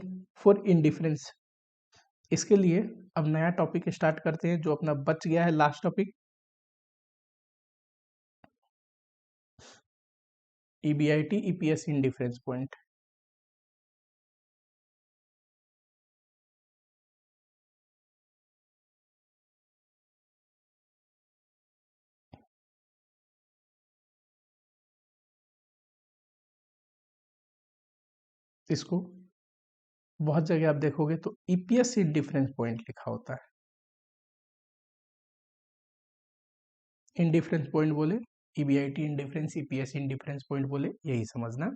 for indifference। इसके लिए अब नया टॉपिक स्टार्ट करते हैं जो अपना बच गया है last topic, EBIT EPS indifference point. इसको बहुत जगह आप देखोगे तो EPS इंडिफरेंस पॉइंट लिखा होता है। इंडिफरेंस पॉइंट बोले EBIT indifference, EPS indifference point बोले, यही समझना।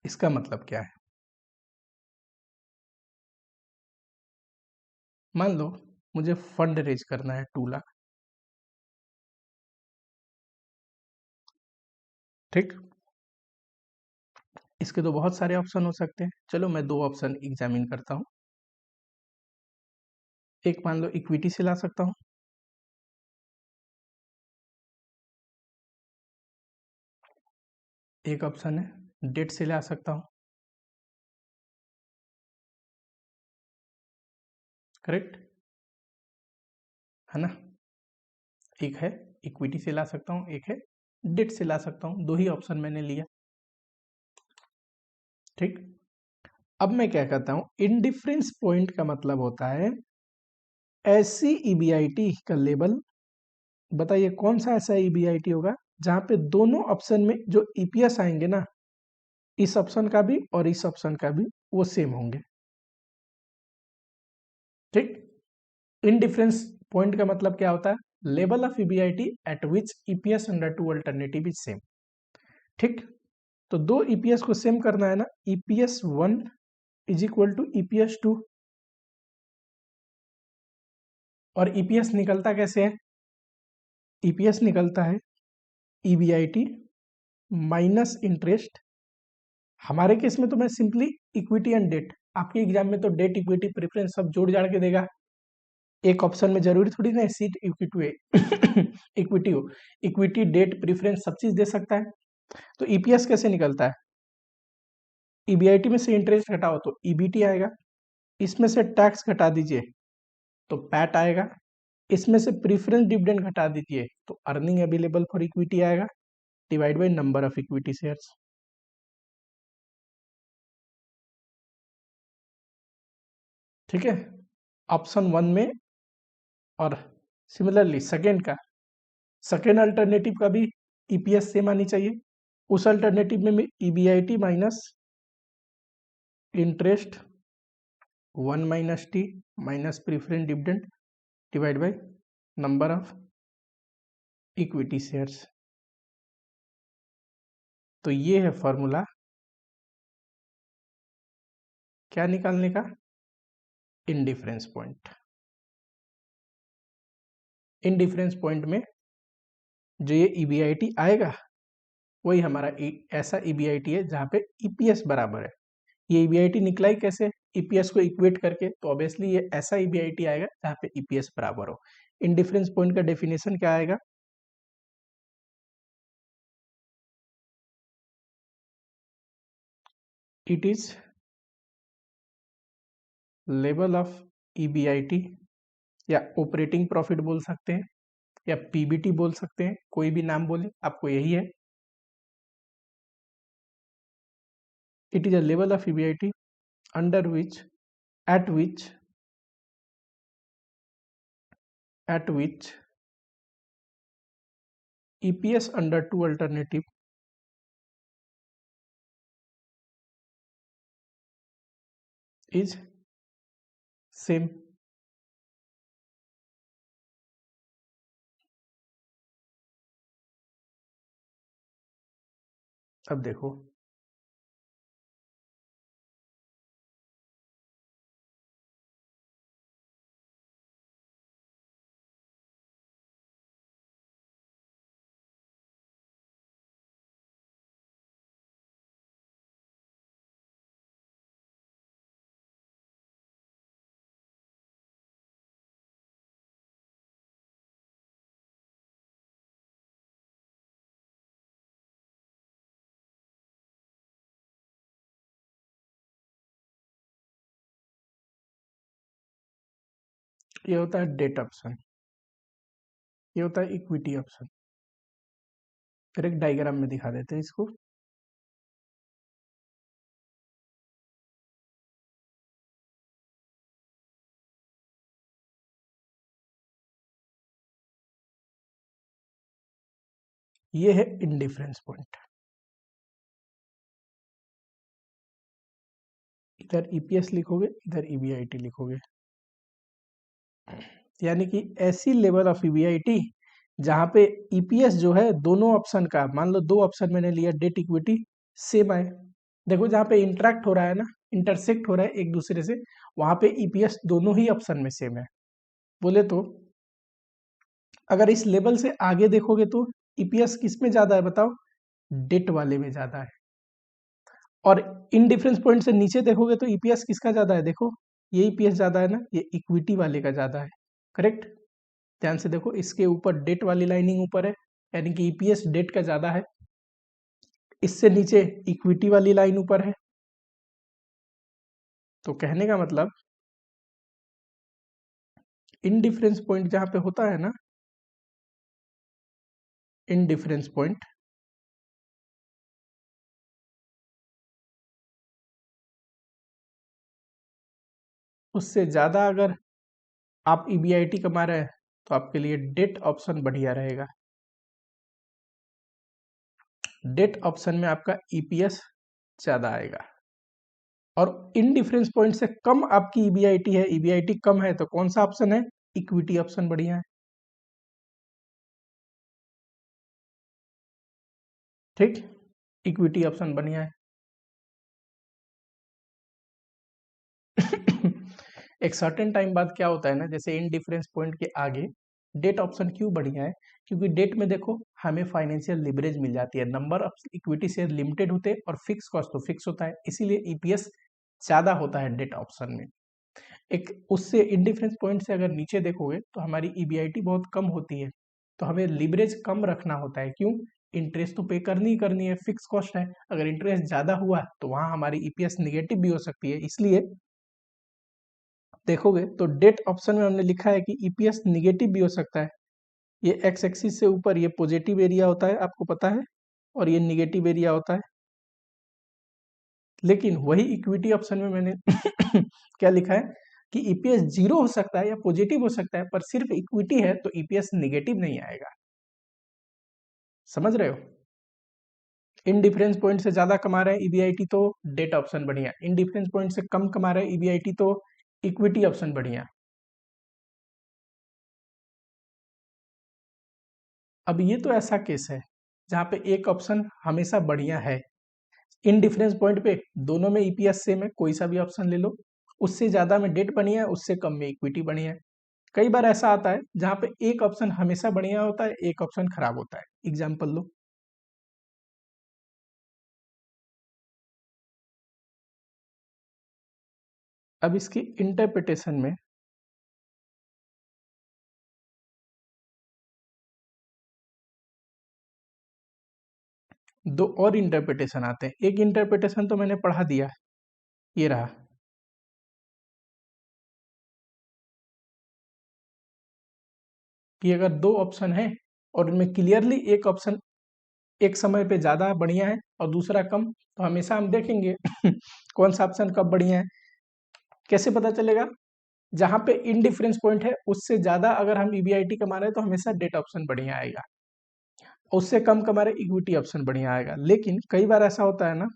इसका मतलब क्या है, मान लो मुझे फंड रेज करना है 2 लाख। ठीक, इसके तो बहुत सारे ऑप्शन हो सकते हैं, चलो मैं 2 ऑप्शन एग्जामिन करता हूँ। एक मान लो इक्विटी से ला सकता हूँ, एक ऑप्शन है डेट से ला सकता हूँ। करेक्ट है ना, एक है इक्विटी से ला सकता हूँ, एक है डेट से ला सकता हूँ, 2 ही ऑप्शन मैंने लिया। ठीक, अब मैं क्या कहता हूँ, इंडिफरेंस पॉइंट का मतलब होता है ऐसी ईबीआईटी का लेवल, बताइए कौन सा ऐसा ईबीआईटी होगा जहां पे दोनों ऑप्शन में जो ईपीएस आएंगे ना, इस ऑप्शन का भी और इस ऑप्शन का भी वो सेम होंगे। ठीक, इंडिफरेंस पॉइंट का मतलब क्या होता है, level of EBIT at which EPS under 2 alternative is same. ठीक, तो 2 ईपीएस को सेम करना है ना, EPS 1 is equal to EPS 2, और ईपीएस निकलता कैसे है, ईपीएस निकलता है ईबीआईटी माइनस इंटरेस्ट। हमारे केस में तो मैं सिंपली इक्विटी एंड डेट, आपके एग्जाम में तो डेट इक्विटी प्रेफरेंस सब जोड़ जाड़ के देगा। एक ऑप्शन में जरूरी थोड़ी ना सीट इक्विटी इक्विटी हो, इक्विटी डेट प्रेफरेंस सब चीज दे सकता है। तो ईपीएस कैसे निकलता है, ईबीआईटी में से इंटरेस्ट घटाओ तो ईबीटी आएगा, इसमें से टैक्स घटा दीजिए तो पैट आएगा, इसमें से प्रीफरेंस डिविडेंड घटा दीजिए तो अर्निंग अवेलेबल फॉर इक्विटी आएगा, divide by number of equity shares. ठीक है, ऑप्शन 1 में, और सिमिलरली सेकेंड अल्टरनेटिव का भी ईपीएस सेम आनी चाहिए। उस अल्टरनेटिव में EBIT minus interest 1 minus T minus preference dividend divide by number of equity shares. तो ये है फॉर्मूला क्या निकालने का, इंडिफरेंस पॉइंट। इंडिफरेंस पॉइंट में जो ये ईबीआईटी आएगा वही हमारा ऐसा ईबीआईटी है जहां पे ईपीएस बराबर है। ये ईबीआईटी निकला ही कैसे, ईपीएस को इक्वेट करके, तो ऑब्वियसली ये ऐसा ईबीआईटी आएगा जहां पे ईपीएस बराबर हो। इंडिफरेंस पॉइंट का डेफिनेशन क्या आएगा, it is level of EBIT, या ऑपरेटिंग प्रॉफिट बोल सकते हैं, या पीबीटी बोल सकते हैं, कोई भी नाम बोले आपको यही है। It is a level of EBIT under which at which EPS under 2 alternative is same। अब देखो ये होता है डेट ऑप्शन, ये होता है इक्विटी ऑप्शन। फिर एक डायग्राम में दिखा देते हैं इसको। ये है इंडिफरेंस पॉइंट। इधर ईपीएस लिखोगे, इधर ईबीआईटी लिखोगे, यानी कि ऐसी लेवल ऑफ ईबीआईटी जहां पे ईपीएस जो है दोनों ऑप्शन का, मान लो दो ऑप्शन मैंने लिया, डेट इक्विटी सेम आए। देखो जहां पे इंटरेक्ट हो रहा है ना, इंटरसेक्ट हो रहा है एक दूसरे से, वहां पे ईपीएस दोनों ही ऑप्शन में सेम है। बोले तो अगर इस लेवल से आगे देखोगे तो ईपीएस किस में ज्यादा है बताओ? डेट वाले में ज्यादा है। और इन डिफरेंस पॉइंट से नीचे देखोगे तो ईपीएस किसका ज्यादा है? देखो ये ईपीएस ज्यादा है ना, ये इक्विटी वाले का ज्यादा है। करेक्ट? ध्यान से देखो, इसके ऊपर डेट वाली लाइनिंग ऊपर है, यानी कि ईपीएस डेट का ज्यादा है। इससे नीचे इक्विटी वाली लाइन ऊपर है। तो कहने का मतलब इन डिफरेंस पॉइंट जहां पे होता है ना, इन डिफरेंस पॉइंट, उससे ज्यादा अगर आप ईबीआईटी कमा रहे हैं तो आपके लिए डेट ऑप्शन बढ़िया रहेगा। डेट ऑप्शन में आपका ईपीएस ज्यादा आएगा। और इन डिफरेंस पॉइंट से कम आपकी ईबीआईटी है, ईबीआईटी कम है, तो कौन सा ऑप्शन है? इक्विटी ऑप्शन बढ़िया है। ठीक, इक्विटी ऑप्शन बढ़िया है। एक सर्टेन टाइम बाद क्या होता है ना, जैसे इन डिफरेंस पॉइंट के आगे डेट ऑप्शन क्यों बढ़िया है? क्योंकि डेट में देखो हमें फाइनेंशियल लिवरेज मिल जाती है, number of equity share limited होते हैं और फिक्स कॉस्ट तो फिक्स होता है, इसीलिए ईपीएस ज्यादा होता है डेट ऑप्शन में। एक उससे इंडिफरेंस पॉइंट से अगर नीचे देखोगे तो हमारी ईबीआईटी बहुत कम होती है, तो हमें लिवरेज कम रखना होता है। क्यों? इंटरेस्ट तो पे करनी ही करनी है, फिक्स कॉस्ट है। अगर इंटरेस्ट ज्यादा हुआ तो वहां हमारी ईपीएस निगेटिव भी हो सकती है, इसलिए देखोगे तो डेट ऑप्शन में हमने लिखा है कि ईपीएस निगेटिव भी हो सकता है। ये एक्स एक्सिस से ऊपर ये पॉजिटिव एरिया होता है, आपको पता है, और ये निगेटिव एरिया होता है। लेकिन वही इक्विटी ऑप्शन में मैंने क्या लिखा है कि ईपीएस जीरो हो सकता है या पॉजिटिव हो सकता है, पर सिर्फ इक्विटी है तो ईपीएस निगेटिव नहीं आएगा। समझ रहे हो? इन डिफरेंस पॉइंट से ज्यादा कमा रहे हैं ईबीआईटी तो डेट ऑप्शन बढ़िया, इन डिफरेंस पॉइंट से कम कमा रहे हैं ईबीआईटी तो इक्विटी ऑप्शन बढ़िया। अब ये तो ऐसा केस है जहां पे एक ऑप्शन हमेशा बढ़िया है। इन डिफरेंस पॉइंट पे दोनों में ईपीएस सेम है, कोई सा भी ऑप्शन ले लो, उससे ज्यादा में डेट बढ़िया है, उससे कम में इक्विटी बढ़िया है। कई बार ऐसा आता है जहां पे एक ऑप्शन हमेशा बढ़िया होता है, एक ऑप्शन खराब होता है। एग्जाम्पल लो। अब इसकी इंटरप्रिटेशन में दो और इंटरप्रिटेशन आते हैं। एक इंटरप्रिटेशन तो मैंने पढ़ा दिया, ये रहा कि अगर दो ऑप्शन है और उनमें क्लियरली एक ऑप्शन एक समय पे ज्यादा बढ़िया है और दूसरा कम, तो हमेशा हम देखेंगे कौन सा ऑप्शन कब बढ़िया है। कैसे पता चलेगा? जहां पे इनडिफरेंस पॉइंट है उससे ज्यादा अगर हम ईबीआईटी कमा रहे हैं तो हमेशा डेट ऑप्शन बढ़िया आएगा, उससे कम कमा रहे इक्विटी ऑप्शन बढ़िया आएगा। लेकिन कई बार ऐसा होता है ना,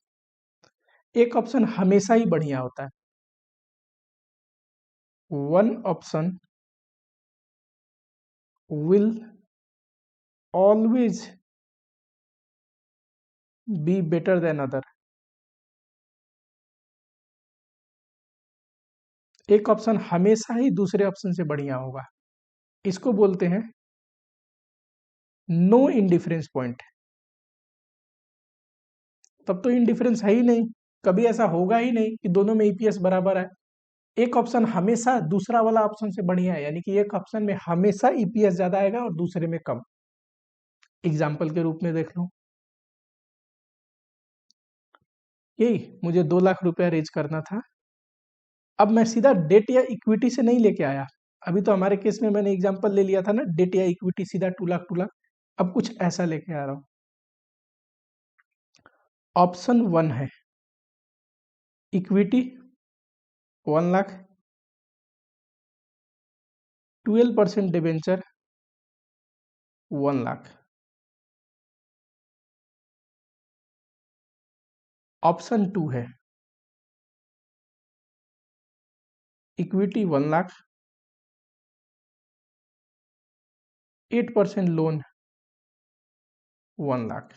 एक ऑप्शन हमेशा ही बढ़िया होता है। One option will always be better than other. एक ऑप्शन हमेशा ही दूसरे ऑप्शन से बढ़िया होगा, इसको बोलते हैं नो इंडिफरेंस पॉइंट। तब तो इंडिफरेंस है ही नहीं, कभी ऐसा होगा ही नहीं कि दोनों में ईपीएस बराबर है। एक ऑप्शन हमेशा दूसरा वाला ऑप्शन से बढ़िया है, यानी कि एक ऑप्शन में हमेशा ईपीएस ज्यादा आएगा और दूसरे में कम। एग्जाम्पल के रूप में देख लो, यही मुझे 2 लाख रुपया रेज करना था। अब मैं सीधा डेट या इक्विटी से नहीं लेके आया, अभी तो हमारे केस में मैंने एग्जांपल ले लिया था ना, डेट या इक्विटी सीधा 2 लाख 2 लाख। अब कुछ ऐसा लेके आ रहा हूं। ऑप्शन 1 है equity 1 lakh, 12% debenture 1 lakh. Option 2 है इक्विटी 1 लाख, 8% लोन 1 लाख।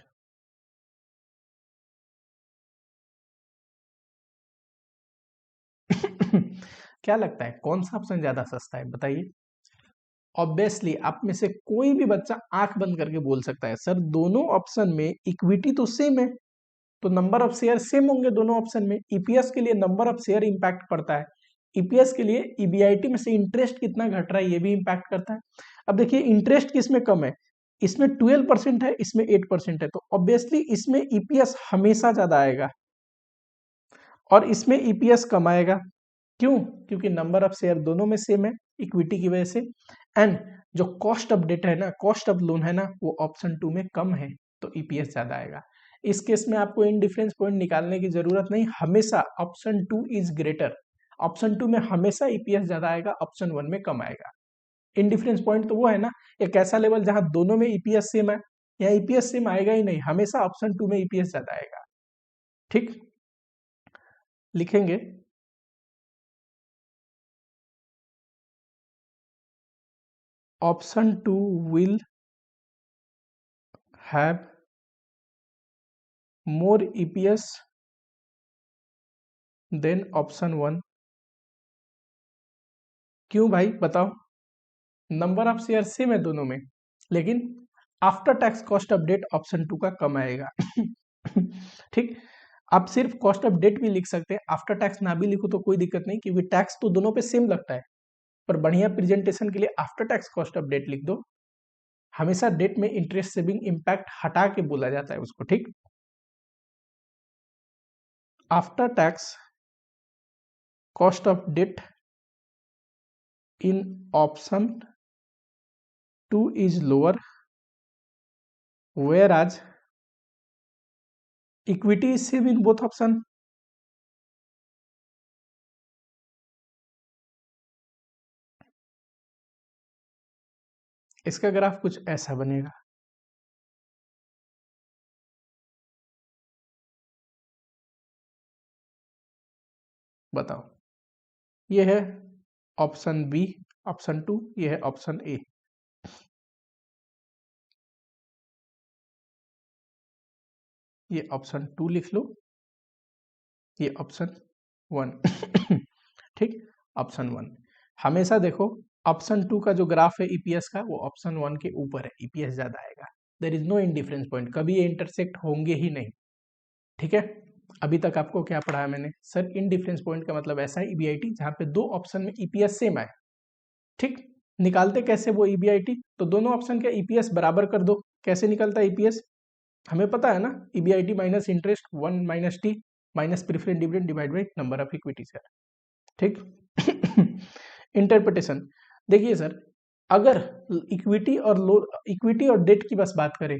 क्या लगता है कौन सा ऑप्शन ज्यादा सस्ता है, बताइए। ऑब्वियसली आप में से कोई भी बच्चा आंख बंद करके बोल सकता है सर दोनों ऑप्शन में इक्विटी तो सेम है, तो नंबर ऑफ शेयर सेम होंगे दोनों ऑप्शन में। ईपीएस के लिए नंबर ऑफ शेयर इंपैक्ट पड़ता है, ईपीएस के लिए ईबीआईटी में से इंटरेस्ट कितना घट रहा है ये भी इंपैक्ट करता है। अब देखिए इंटरेस्ट किसमें कम है, इसमें 12% है, इसमें 8% है, तो ऑब्वियसली इसमें ईपीएस हमेशा ज्यादा आएगा और इसमें ईपीएस कम आएगा। क्यों? क्योंकि नंबर ऑफ शेयर दोनों में सेम है इक्विटी की वजह से, एंड जो कॉस्ट ऑफ डेट है ना, कॉस्ट ऑफ लोन है ना, वो ऑप्शन 2 में कम है, तो ईपीएस ज्यादा आएगा। इस केस में आपको इंडिफरेंस पॉइंट निकालने की जरूरत नहीं, हमेशा ऑप्शन 2 इज ग्रेटर। ऑप्शन 2 में हमेशा ईपीएस ज्यादा आएगा, ऑप्शन 1 में कम आएगा। इंडिफरेंस पॉइंट तो वो है ना, एक ऐसा लेवल जहां दोनों में ईपीएस सेम है, या ईपीएस सेम आएगा ही नहीं, हमेशा ऑप्शन 2 में ईपीएस ज्यादा आएगा। ठीक, लिखेंगे option 2 will have more EPS than option 1। क्यों भाई बताओ? नंबर ऑफ शेयर सेम है दोनों में, लेकिन after tax cost of debt option 2 का कम आएगा। ठीक, आप सिर्फ कॉस्ट ऑफ डेट भी लिख सकते हैं, आफ्टर टैक्स ना भी लिखो तो कोई दिक्कत नहीं, क्योंकि टैक्स तो दोनों पे सेम लगता है, पर बढ़िया प्रेजेंटेशन के लिए after tax cost of debt लिख दो। हमेशा डेट में इंटरेस्ट सेविंग इंपैक्ट हटा के बोला जाता है उसको। ठीक, after tax cost of debt in option 2 is lower, whereas equity is same in both option. इसका ग्राफ कुछ ऐसा बनेगा, बताओ। ये है ऑप्शन बी, ऑप्शन 2, ये है ऑप्शन ए। ये ऑप्शन 2 लिख लो, ये ऑप्शन 1। ठीक, ऑप्शन 1 हमेशा देखो, ऑप्शन 2 का जो ग्राफ है ईपीएस का वो ऑप्शन 1 के ऊपर है, ईपीएस ज्यादा आएगा। There is no indifference point, कभी ये इंटरसेक्ट होंगे ही नहीं। ठीक है, अभी तक आपको क्या पढ़ाया मैंने सर? इंडिफरेंस पॉइंट का मतलब ऐसा है ईबीआईटी जहां पे दो ऑप्शन में ईपीएस सेम आए। ठीक, निकालते कैसे वो ईबीआईटी? तो दोनों ऑप्शन का ईपीएस बराबर कर दो। कैसे निकलता है ईपीएस? हमें पता है ना, EBIT minus interest 1 minus T minus preference dividend divide by number of equity share. ठीक। इंटरप्रिटेशन देखिए सर, अगर इक्विटी और डेट की बस बात करें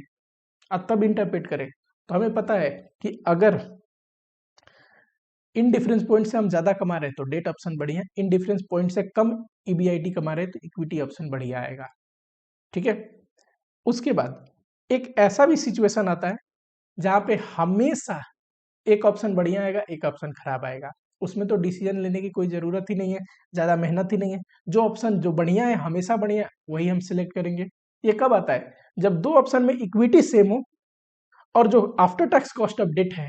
और तब इंटरप्रेट करें, तो हमें पता है कि अगर इन डिफरेंस पॉइंट से हम ज्यादा कमा रहे हैं तो डेट ऑप्शन बढ़िया, इन डिफरेंस पॉइंट से कम ईबीआईटी कमा रहे हैं तो इक्विटी ऑप्शन बढ़िया आएगा। ठीक है, उसके बाद एक ऐसा भी सिचुएशन आता है जहां पे हमेशा एक ऑप्शन बढ़िया आएगा, एक ऑप्शन खराब आएगा। उसमें तो डिसीजन लेने की कोई जरूरत ही नहीं है, ज्यादा मेहनत ही नहीं है। जो ऑप्शन जो बढ़िया है, हमेशा बढ़िया है, वही हम सिलेक्ट करेंगे। ये कब आता है? जब दो ऑप्शन में इक्विटी सेम हो और जो after tax cost of debt है,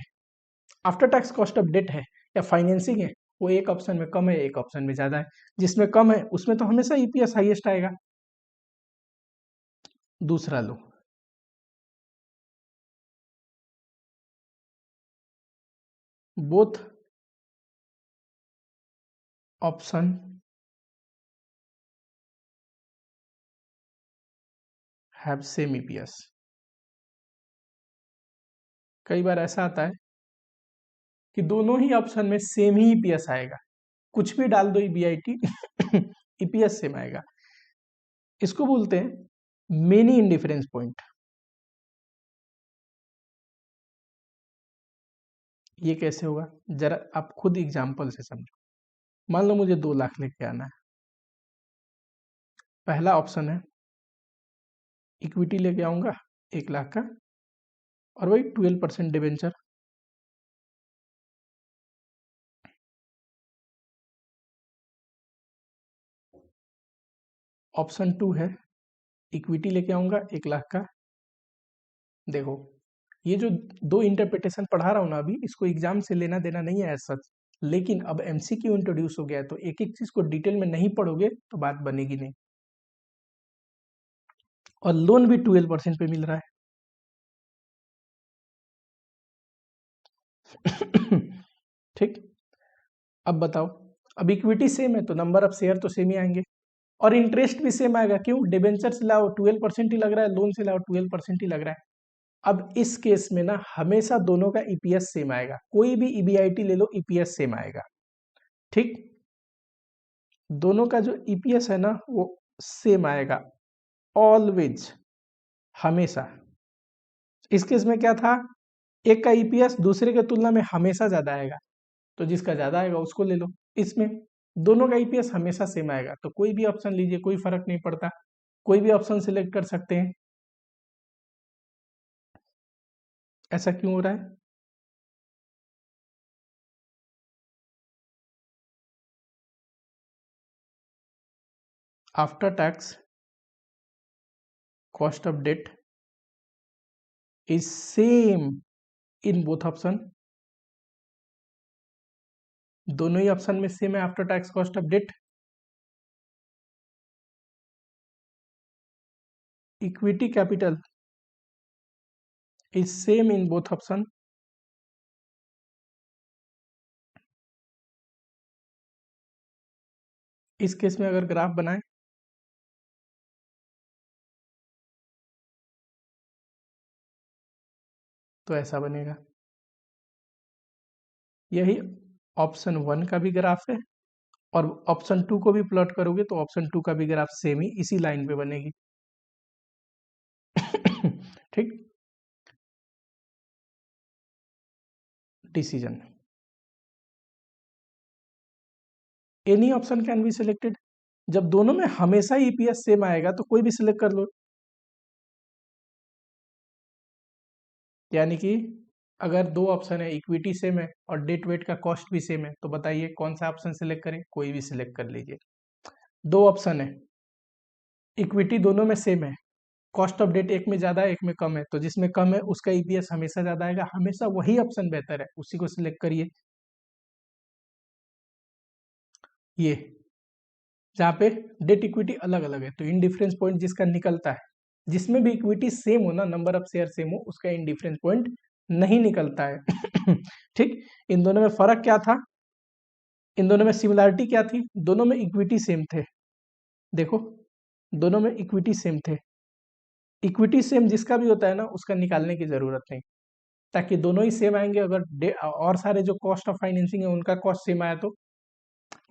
after tax cost of debt है या फाइनेंसिंग है, वो एक ऑप्शन में कम है, एक ऑप्शन में ज्यादा है। जिसमें कम है उसमें तो हमेशा ईपीएस हाईएस्ट आएगा। दूसरा लो, both option have same EPS. कई बार ऐसा आता है कि दोनों ही ऑप्शन में सेम ही ईपीएस आएगा, कुछ भी डाल दो ईबीआईटी, ईपीएस सेम आएगा। इसको बोलते हैं मेनी इंडिफरेंस पॉइंट। ये कैसे होगा, जरा आप खुद एग्जांपल से समझो। मान लो मुझे 2 लाख लेके आना है। पहला ऑप्शन है इक्विटी लेके आऊंगा 1 लाख का, और वही 12% डिवेंचर। ऑप्शन 2 है इक्विटी लेके आऊंगा 1 लाख का। देखो, ये जो 2 इंटरप्रिटेशन पढ़ा रहा हूं ना अभी, इसको एग्जाम से लेना देना नहीं है एज सच, लेकिन अब एमसीक्यू इंट्रोड्यूस हो गया है, तो एक एक चीज को डिटेल में नहीं पढ़ोगे तो बात बनेगी नहीं। और लोन भी 12% पे मिल रहा है। ठीक, अब बताओ, अब इक्विटी सेम है तो नंबर ऑफ शेयर तो सेम ही आएंगे, और इंटरेस्ट भी सेम आएगा। क्यों? डिबेंचर से लाओ 12% ही लग रहा है, लोन से लाओ 12% ही लग रहा है। अब इस केस में ना हमेशा दोनों का ईपीएस सेम आएगा, कोई भी ईबीआईटी ले लो ईपीएस सेम आएगा। ठीक, दोनों का जो ईपीएस है ना वो सेम आएगा ऑलवेज, हमेशा। इस केस में क्या था, एक का ईपीएस दूसरे के तुलना में हमेशा ज्यादा आएगा, तो जिसका ज्यादा आएगा उसको ले लो। इसमें दोनों का ईपीएस हमेशा सेम आएगा, तो कोई भी ऑप्शन लीजिए, कोई फर्क नहीं पड़ता, कोई भी ऑप्शन सिलेक्ट कर सकते हैं। ऐसा क्यों हो रहा है? After tax cost of debt is same in both option. दोनों ही ऑप्शन में सेम है after tax cost of debt. Equity capital is same in both option. इस केस में अगर ग्राफ बनाए तो ऐसा बनेगा। यही ऑप्शन 1 का भी ग्राफ है, और ऑप्शन 2 को भी प्लॉट करोगे तो ऑप्शन 2 का भी ग्राफ सेम ही इसी लाइन पे बनेगी। ठीक, decision any option can be selected. जब दोनों में हमेशा ईपीएस सेम आएगा तो कोई भी सिलेक्ट कर लो। यानी कि अगर 2 ऑप्शन है, इक्विटी सेम है और डेट वेट का कॉस्ट भी सेम है, तो बताइए कौन सा ऑप्शन सिलेक्ट करें? कोई भी सिलेक्ट कर लीजिए। 2 ऑप्शन है, इक्विटी दोनों में सेम है, कॉस्ट ऑफ डेट एक में ज्यादा है एक में कम है, तो जिसमें कम है उसका ईपीएस हमेशा ज्यादा आएगा, हमेशा वही ऑप्शन बेहतर है, उसी को सिलेक्ट करिए। ये जहाँ पे डेट इक्विटी अलग अलग है तो इन डिफरेंस पॉइंट जिसका निकलता है, जिसमें भी इक्विटी सेम हो ना, नंबर ऑफ शेयर सेम हो, उसका इन डिफरेंस पॉइंट नहीं निकलता है। ठीक, इन दोनों में फर्क क्या था, इन दोनों में सिमिलरिटी क्या थी? दोनों में इक्विटी सेम थे। देखो, दोनों में इक्विटी सेम थे। इक्विटी सेम जिसका भी होता है ना उसका निकालने की जरूरत नहीं, ताकि दोनों ही सेम आएंगे। अगर और सारे जो कॉस्ट ऑफ फाइनेंसिंग है उनका कॉस्ट सेम आया तो,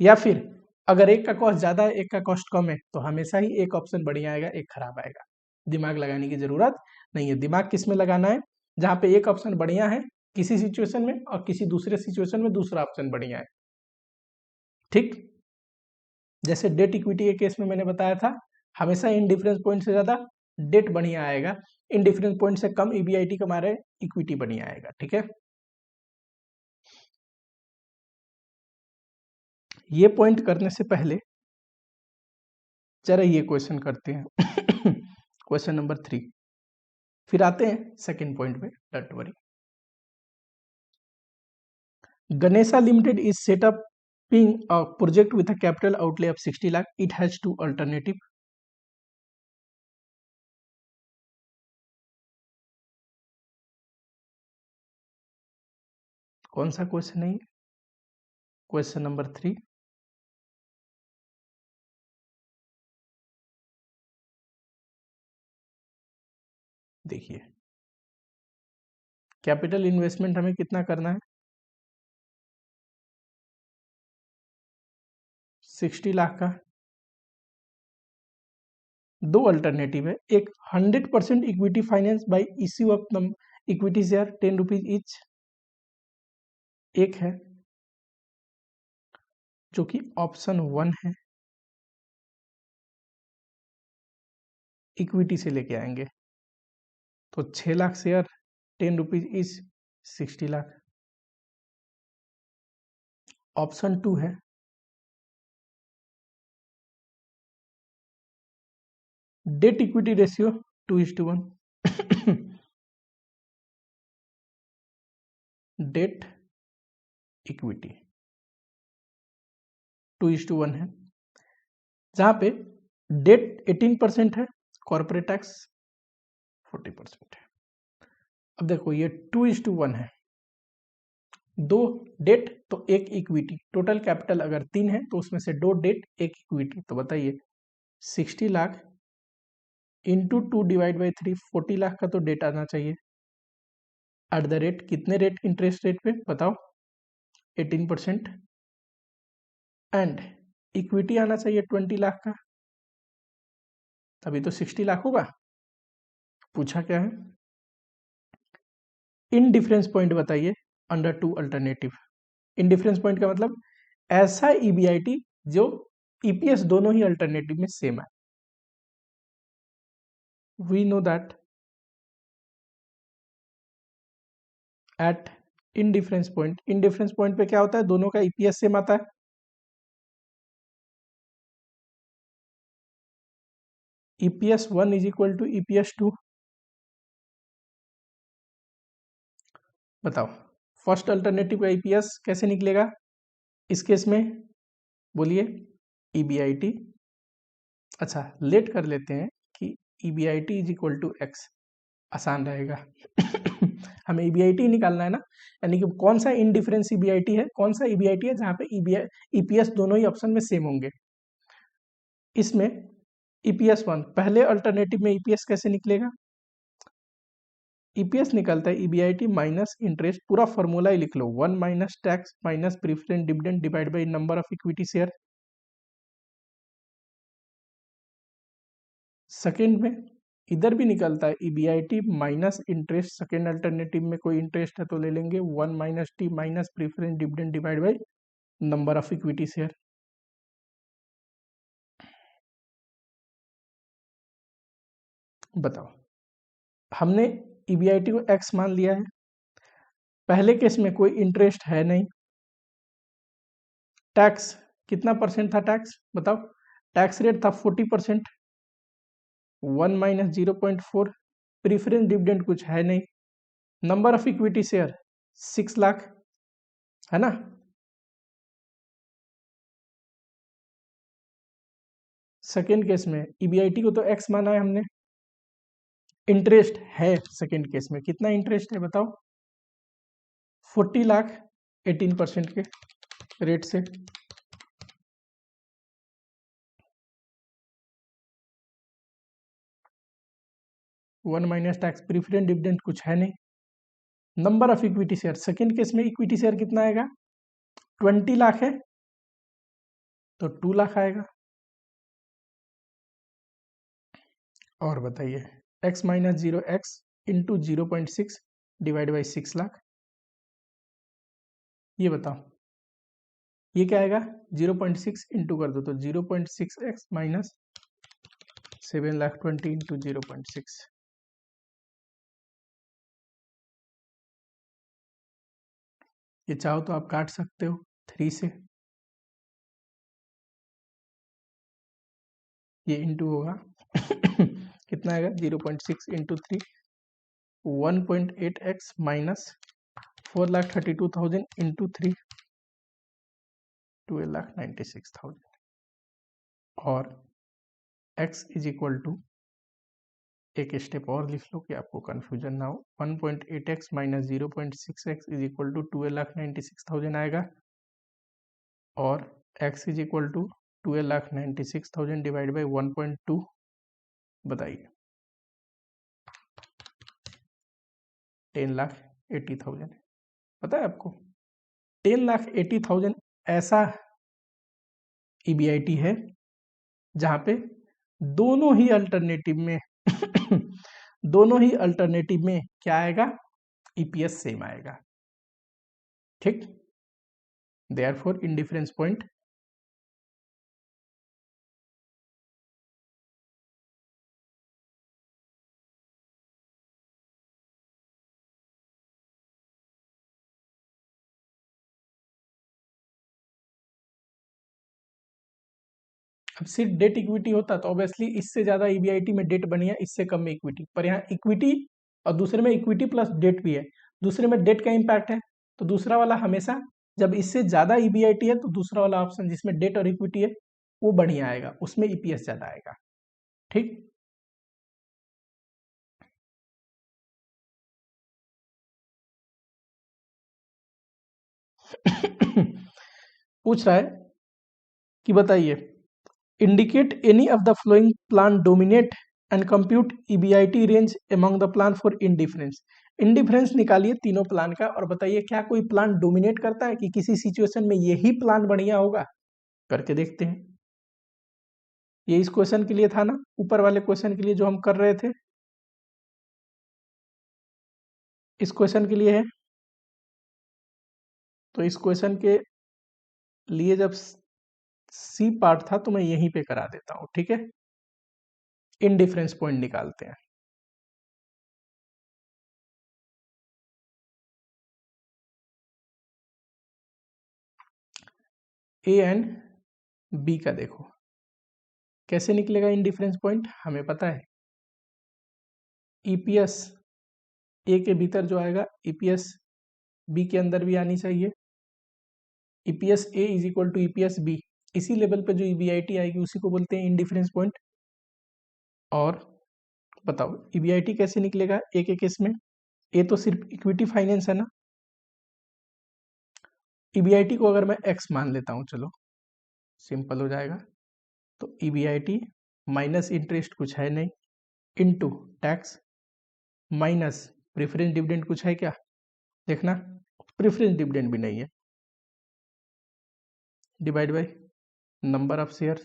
या फिर अगर एक का कॉस्ट ज्यादा है एक का कॉस्ट कम है, तो हमेशा ही एक ऑप्शन बढ़िया आएगा एक खराब आएगा। दिमाग लगाने की जरूरत नहीं है। दिमाग किस में लगाना है? जहां पे एक ऑप्शन बढ़िया है किसी सिचुएशन में, और किसी दूसरे सिचुएशन में दूसरा ऑप्शन बढ़िया है। ठीक, जैसे डेट इक्विटी के केस में मैंने बताया था, हमेशा इन डिफरेंस पॉइंट से ज्यादा डेट बढ़िया आएगा, इन डिफरेंस पॉइंट से कम ईबीआईटी कमा रहे इक्विटी बढ़िया आएगा। ठीक है, ये पॉइंट करने से पहले जरा ये क्वेश्चन करते हैं। क्वेश्चन नंबर 3, फिर आते हैं सेकंड पॉइंट पे, don't worry. Ganesha Limited is set up being a project with a capital outlay of 60 lakh. It has 2 alternative. कौन सा क्वेश्चन है? Question number 3। देखिए, कैपिटल इन्वेस्टमेंट हमें कितना करना है? 60 लाख का। दो अल्टरनेटिव है, एक 100% equity finance by issue of equity share 10 rupees each, एक है जो कि ऑप्शन 1 है, इक्विटी से लेके आएंगे तो 6 lakh share 10 rupees each 60 lakh. Option 2 है date equity ratio 2:1, debt equity 2:1 है, जहां पे डेट 18% है, कॉर्पोरेट टैक्स 40% है। अब देखो ये 2:1 है, दो डेट तो एक इक्विटी, टोटल कैपिटल अगर 3 है तो उसमें से 2 डेट एक इक्विटी, तो बताइए 60 लाख इंटू 2/3 40 लाख का तो डेट आना चाहिए। एट द रेट कितने रेट, इंटरेस्ट रेट पे बताओ, 18%, एंड इक्विटी आना चाहिए 20 लाख का, तभी तो 60 लाख होगा। पूछा क्या है, इन डिफरेंस पॉइंट बताइए under two alternative. Indifference point का मतलब ऐसा ईबीआईटी जो ईपीएस दोनों ही अल्टरनेटिव में सेम है। We know that at indifference point पे क्या होता है, दोनों का ईपीएस सेम आता है। EPS 1 is equal to EPS 2। बताओ फर्स्ट अल्टरनेटिव का ईपीएस कैसे निकलेगा इस केस में, बोलिए ईबीआईटी, अच्छा लेट कर लेते हैं कि EBIT is equal to X, आसान रहेगा। हमें ईबीआईटी निकालना है ना, यानी कि कौन सा इनडिफरेंस ईबीआईटी है, कौन सा ईबीआईटी है जहां पे ईपीएस दोनों ही ऑप्शन में सेम होंगे। इसमें ईपीएस 1 पहले अल्टरनेटिव में ईपीएस कैसे निकलेगा, ईपीएस निकलता है ईबीआईटी माइनस इंटरेस्ट, पूरा फॉर्मूला ही लिख लो, 1 minus tax minus preference dividend divide by number of equity share. Second में इधर भी निकलता है EBIT minus interest, second alternative में कोई इंटरेस्ट है तो ले लेंगे, 1 minus T minus preference dividend divide by number of equity share. बताओ हमने ईबीआईटी को एक्स मान लिया है, पहले केस में कोई इंटरेस्ट है नहीं, टैक्स कितना परसेंट था, टैक्स बताओ, टैक्स रेट था 40%, 1 माइनस 0.4, प्रीफरेंस डिविडेंड कुछ है नहीं, number of equity share 6 lakh है ना। सेकेंड केस में ईबीआईटी को तो एक्स माना है हमने, इंटरेस्ट है सेकेंड केस में, कितना इंटरेस्ट है बताओ, 40 लाख 18% के रेट से, one minus tax, preference dividend कुछ है नहीं, number of equity share, second case में इक्विटी शेयर कितना आएगा, 20 लाख है तो 2 लाख आएगा। और बताइए x minus 0 x into 0.6 divide by 6 lakh, ये बताओ ये क्या आएगा, 0.6 इंटू कर दो तो 0.6x माइनस 7,20,000 इंटू 0.6, ये चाहो तो आप काट सकते हो 3 से, ये इंटू होगा कितना आएगा, 0.6 इंटू 3 1.8x माइनस 4,32,000 इंटू 3 12,96,000, और x इज इक्वल टू, एक स्टेप और लिख लो कि आपको कंफ्यूजन ना हो, 1.8x minus 0.6x is equal to 12,96,000 आएगा, और x is equal to 12,96,000 divide by 1.2, बताइए 10,80,000, पता है आपको 10,80,000 ऐसा ईबीआईटी है जहां पे दोनों ही अल्टरनेटिव में दोनों ही अल्टरनेटिव में क्या आएगा, ईपीएस सेम आएगा, ठीक। देयरफॉर इंडिफरेंस पॉइंट अब सिर्फ डेट इक्विटी होता तो ऑब्वियसली इससे ज्यादा ईबीआईटी में डेट बनी है, इससे कम में इक्विटी, पर यहाँ इक्विटी और दूसरे में इक्विटी प्लस डेट भी है, दूसरे में डेट का इम्पैक्ट है, तो दूसरा वाला हमेशा, जब इससे ज्यादा ईबीआईटी है तो दूसरा वाला ऑप्शन जिसमें डेट और इक्विटी है वो बढ़िया आएगा, उसमें ईपीएस ज्यादा आएगा, ठीक। पूछ रहा है कि बताइए, indicate any of the following plan dominate and compute EBIT range among the plan for indifference। Indifference निकालिए तीनों प्लान का और बताइए क्या कोई प्लान डोमिनेट करता है कि किसी सिचुएशन में यही प्लान बढ़िया होगा, करके देखते हैं। ये इस क्वेश्चन के लिए था ना, ऊपर वाले क्वेश्चन के लिए जो हम कर रहे थे, इस क्वेश्चन के लिए है। तो इस क्वेश्चन के लिए जब सी पार्ट था तो मैं यहीं पे करा देता हूं, ठीक है। इंडिफरेंस पॉइंट निकालते हैं। ए एंड बी का देखो कैसे निकलेगा इंडिफरेंस पॉइंट, हमें पता है ईपीएस ए के भीतर जो आएगा ईपीएस बी के अंदर भी आनी चाहिए, EPS A is equal to EPS B, इसी लेवल पे जो ईबीआईटी आएगी उसी को बोलते हैं इंडिफरेंस पॉइंट। और बताओ ईबीआईटी कैसे निकलेगा ए के केस में, ए तो सिर्फ इक्विटी फाइनेंस है ना, ईबीआईटी को अगर मैं एक्स मान लेता हूं, चलो सिंपल हो जाएगा, तो ईबीआईटी माइनस इंटरेस्ट कुछ है नहीं, into tax minus preference dividend कुछ है क्या, देखना प्रेफरेंस डिविडेंड भी नहीं है, divide by number of share,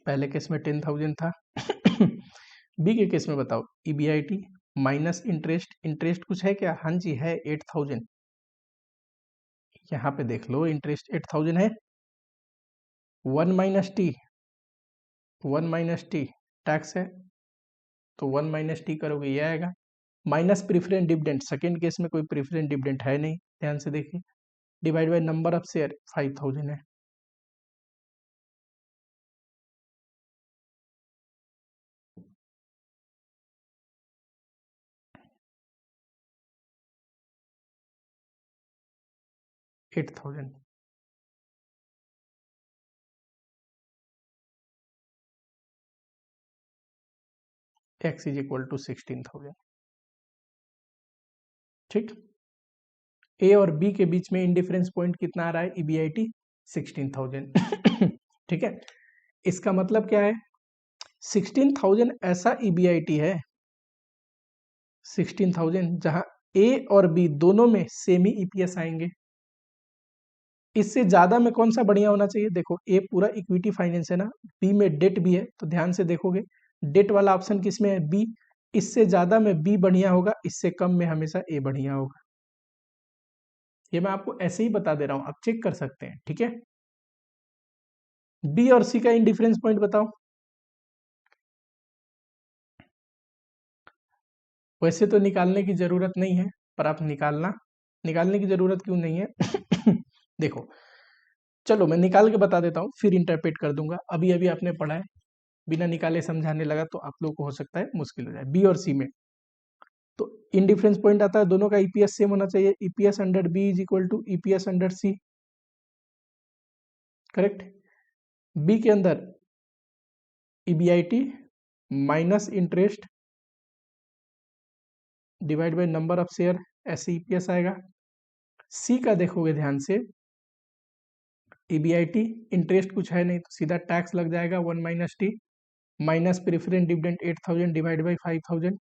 पहले केस में 10,000 था। बी के केस में बताओ ईबीआईटी माइनस इंटरेस्ट, इंटरेस्ट कुछ है क्या, हाँ जी है 8,000, यहाँ पे देख लो इंटरेस्ट 8,000 है, 1 माइनस टी टैक्स है, तो 1 - टी करोगे ये आएगा, minus preference dividend, second case में कोई प्रेफरेंस डिविडेंड है नहीं, ध्यान से देखिए, divide by number of share 5,000 है, $8,000, एक्स इज इक्वल टू 16,000, ठीक। ए और बी के बीच में इंडिफरेंस पॉइंट कितना आ रहा है, ईबीआईटी 16,000। ठीक है, इसका मतलब क्या है, 16,000 ऐसा ईबीआईटी है, 16,000 जहां ए और बी दोनों में सेम ही ईपीएस आएंगे, इससे ज्यादा में कौन सा बढ़िया होना चाहिए, देखो ए पूरा इक्विटी फाइनेंस है ना, बी में डेट भी है, तो ध्यान से देखोगे डेट वाला ऑप्शन किस में है, बी, इससे ज्यादा में बी बढ़िया होगा, इससे कम में हमेशा ए बढ़िया होगा, ये मैं आपको ऐसे ही बता दे रहा हूं, आप चेक कर सकते हैं, ठीक है। बी और सी का इंडिफरेंस पॉइंट बताओ, वैसे तो निकालने की जरूरत नहीं है, पर आप निकालने की जरूरत क्यों नहीं है। देखो चलो मैं निकाल के बता देता हूँ, फिर इंटरप्रेट कर दूंगा, अभी अभी आपने पढ़ा है, बिना निकाले समझाने लगा तो आप लोग को हो सकता है मुश्किल हो जाए। बी और सी में तो इंडिफरेंस पॉइंट आता है, दोनों का ईपीएस सेम होना चाहिए, EPS under B is equal to EPS under C, correct. B के अंदर EBIT minus interest divide by number of share, ऐसे ईपीएस आएगा। सी का देखोगे ध्यान से, ईबीआईटी इंटरेस्ट कुछ है नहीं तो सीधा टैक्स लग जाएगा 1 - T minus preference dividend 8,000 divide by 5,000,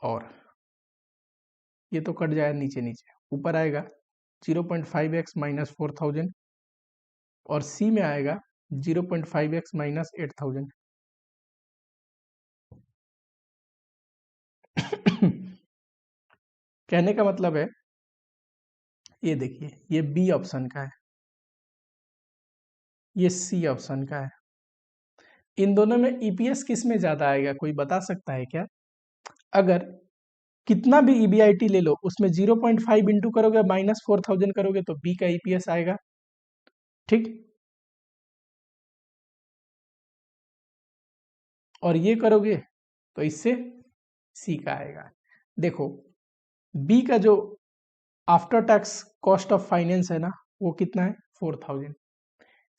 और ये तो कट जाएगा नीचे नीचे, ऊपर आएगा 0.5x माइनस 4,000, और सी में आएगा 0.5x माइनस 8,000। कहने का मतलब है, ये देखिए, ये बी ऑप्शन का है, ये सी ऑप्शन का है। इन दोनों में ईपीएस किस में ज्यादा आएगा, कोई बता सकता है क्या? अगर कितना भी ईबीआईटी ले लो, उसमें 0.5 इंटू करोगे माइनस 4,000 करोगे तो बी का ईपीएस आएगा, ठीक। और ये करोगे तो इससे सी का आएगा। देखो, बी का जो after tax cost of finance है ना, वो कितना है? 4,000।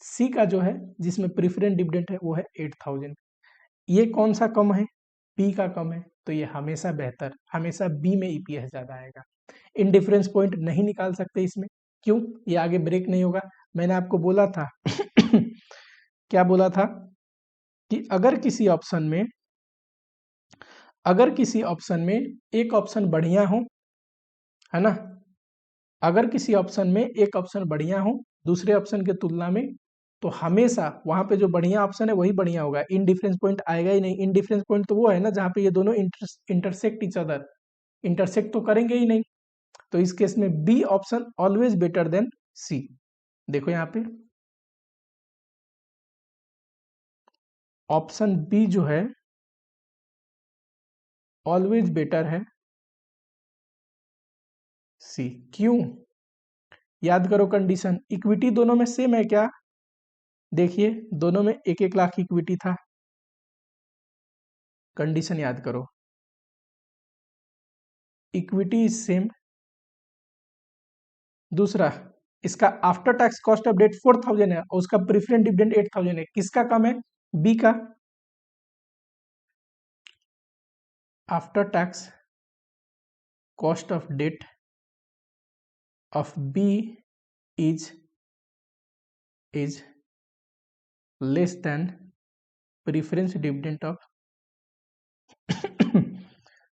सी का जो है, जिसमें प्रिफरेंस डिविडेंड है, वो है 8,000। ये कौन सा कम है? बी का कम है, तो ये हमेशा बेहतर, हमेशा बी में ईपीएस ज्यादा आएगा। इनडिफरेंस पॉइंट नहीं निकाल सकते इसमें, क्यों? ये आगे ब्रेक नहीं होगा। मैंने आपको बोला था क्या बोला था कि अगर किसी ऑप्शन में एक ऑप्शन बढ़िया हो, है ना, अगर किसी ऑप्शन में एक ऑप्शन बढ़िया हो दूसरे ऑप्शन के तुलना में, तो हमेशा वहां पे जो बढ़िया ऑप्शन है वही बढ़िया होगा, इन डिफरेंस पॉइंट आएगा ही नहीं। इन डिफरेंस पॉइंट तो वो है ना जहाँ पे ये दोनों इंटरसेक्ट इच अदर, इंटरसेक्ट तो करेंगे ही नहीं। तो इस केस में B option always better than C. देखो यहाँ पे ऑप्शन बी जो है ऑलवेज बेटर है सी। क्यों? याद करो कंडीशन, इक्विटी दोनों में सेम है क्या? देखिए, दोनों में 1-1 लाख इक्विटी था। कंडीशन याद करो, इक्विटी इज सेम। दूसरा, इसका after tax cost of debt 4,000 है और उसका प्रेफरेंस डिविडेंड 8,000 है। किसका कम है? बी का। After tax cost of debt of B is less than preference dividend of